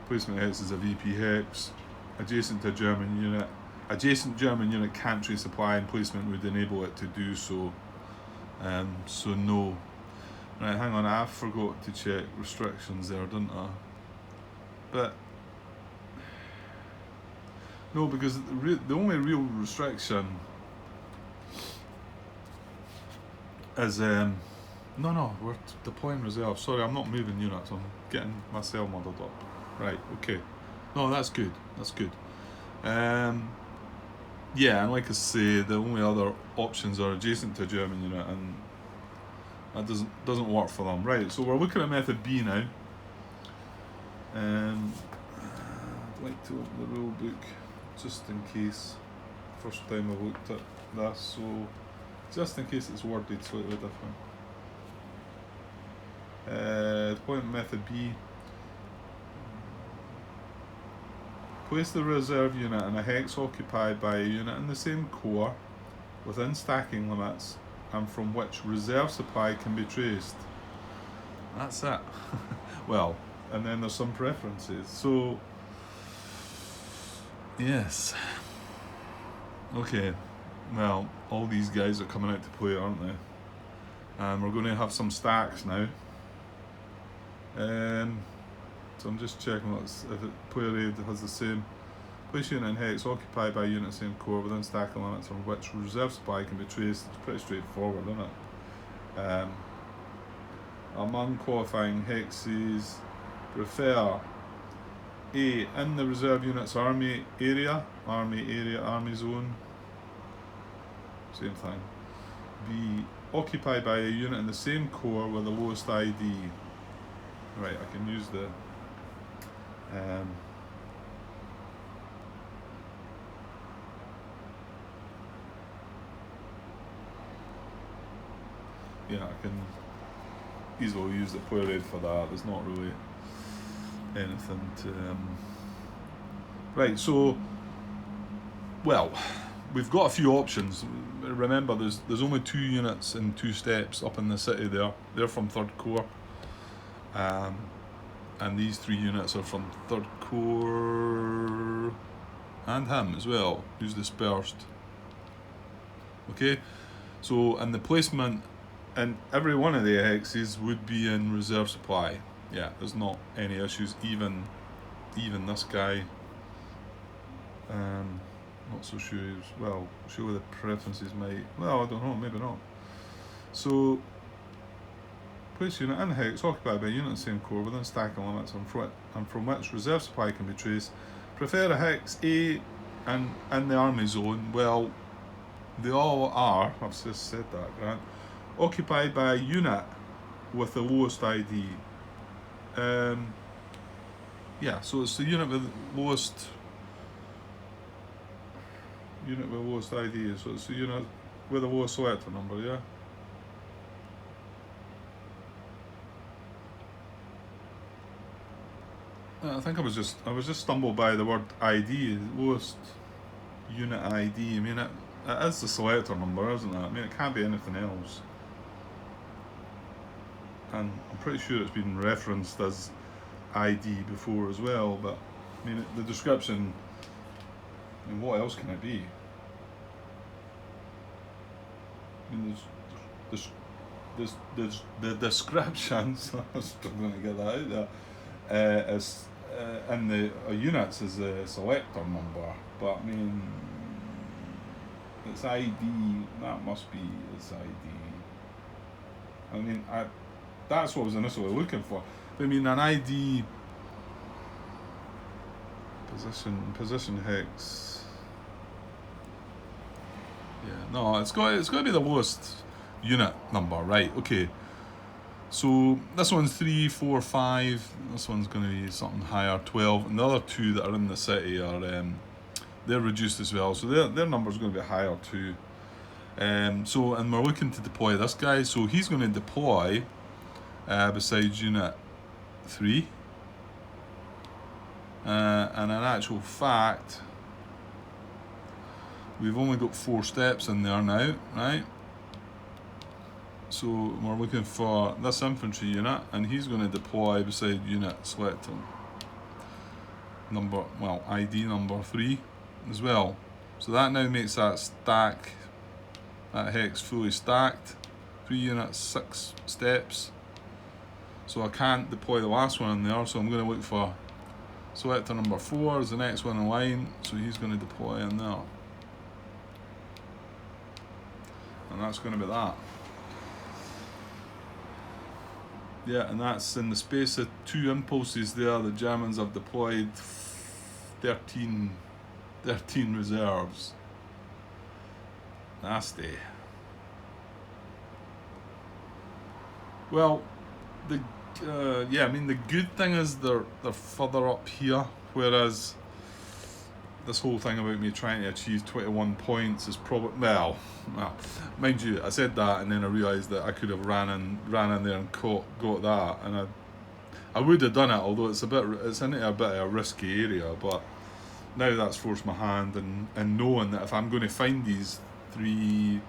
placement hex is a VP hex, adjacent to a German unit. Adjacent German unit can't trace supply, and placement would enable it to do so. So no. Right, hang on, I forgot to check restrictions there, didn't I? But no, because the only real restriction is we're deploying reserve. Sorry, I'm not moving units. I'm getting myself muddled up. Right, okay. No, that's good. That's good. Yeah, and like I say, the only other options are adjacent to a German unit, and that doesn't work for them. Right, so we're looking at method B now. I'd like to open the rule book just in case. First time I've looked at this, so just in case it's worded slightly different. Deployment method B. Place the reserve unit in a hex occupied by a unit in the same core within stacking limits and from which reserve supply can be traced. That's it. Well, and then there's some preferences. So, yes. Okay, well, all these guys are coming out to play, aren't they? And we're going to have some stacks now. So I'm just checking if player aid has the same. Place unit in hex occupied by a unit same core within stacking limits from which reserve supply can be traced. It's pretty straightforward, isn't it? Among qualifying hexes, prefer A, in the reserve unit's army zone. Same thing. B, occupied by a unit in the same core with the lowest ID. Right, I can use the yeah, I can easily use the player aid for that. There's not really anything to right, so well, we've got a few options. Remember, there's only 2 units in 2 steps up in the city there. They're from 3rd Corps. And these 3 units are from 3rd Corps and him as well, who's dispersed. Okay, so and the placement in every one of the hexes would be in reserve supply. Yeah, there's not any issues. Even this guy. Not so sure. Well, sure the preferences might. Well, I don't know. Maybe not. So. Place unit in hex occupied by a unit in the same core within stacking limits and from which reserve supply can be traced. Prefer a hex A and in the army zone. Well, they all are. I've just said that, Grant. Occupied by a unit with the lowest ID. Yeah, so it's the unit with the lowest ID. So it's the unit with the lowest selector number. Yeah. I think I was just stumbled by the word ID, lowest unit ID. I mean, it is the selector number, isn't it? I mean, it can't be anything else. And I'm pretty sure it's been referenced as ID before as well. But I mean, the description. I mean, what else can it be? I mean, there's the descriptions. I'm struggling to get that out there. Is in the units is a selector number, but I mean it's ID. That must be its ID. I mean, that's what I was initially looking for. But I mean, an ID position hex. Yeah, no, it's got to be the lowest unit number, right? Okay. So this one's 3, 4, 5. This one's going to be something higher, 12. And the other 2 that are in the city are they're reduced as well, so their number's going to be higher too. And we're looking to deploy this guy, so he's going to deploy beside Unit 3. And in actual fact, we've only got 4 steps in there now, right? So we're looking for this infantry unit, and he's going to deploy beside unit selector ID number 3 as well. So that now makes that hex fully stacked. 3 units, 6 steps. So I can't deploy the last one in there, so I'm going to look for selector number 4 is the next one in line, so he's going to deploy in there. And that's going to be that. Yeah, and that's in the space of 2 impulses there, the Germans have deployed 13 reserves. Nasty. Well, the good thing is they're further up here, whereas this whole thing about me trying to achieve 21 points is probably well, mind you, I said that and then I realised that I could have ran in there and got that, and I would have done it, although it's into a bit of a risky area. But now that's forced my hand, and knowing that if I'm going to find these 2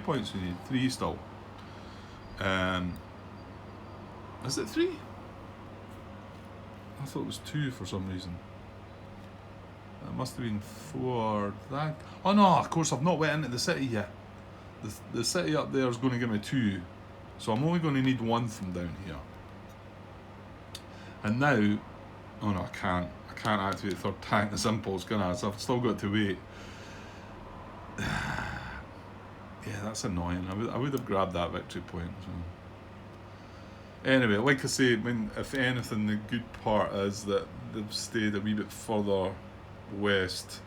points we need? 3 still. Is it 3? I thought it was 2 for some reason. It must have been 4. Oh no, of course I've not went into the city yet. The city up there is going to give me 2. So I'm only going to need 1 from down here. And now, oh no, I can't activate third tank this impulse, can I? So I've still got to wait. Yeah, that's annoying. I would have grabbed that victory point. So. Anyway, like I say, I mean, if anything, the good part is that they've stayed a wee bit further west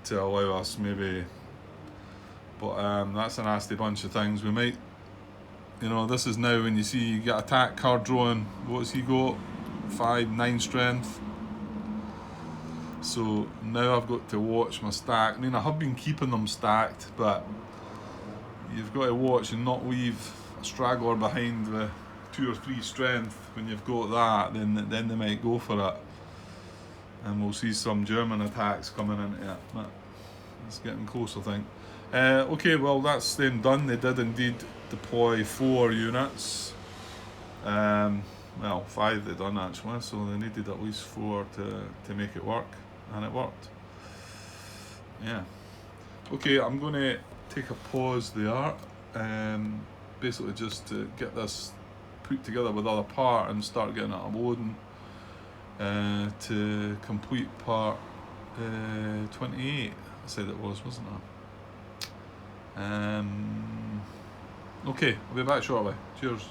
to allow us maybe. But that's a nasty bunch of things. We might, this is now when you see you get attack card drawing. What's he got? 9 strength. So now I've got to watch my stack. I mean, I have been keeping them stacked, but you've got to watch and not leave a straggler behind with 2 or 3 strength. When you've got that, then they might go for it, and we'll see some German attacks coming into it. But it's getting close, I think. Okay, well that's then done. They did indeed deploy 4 units. 5 they done actually, so they needed at least 4 to make it work, and it worked. Yeah. Okay, I'm going to take a pause there, basically just to get this put together with other part and start getting it uploading to complete part 28. I said it was, wasn't I? Okay, I'll be back shortly. Cheers.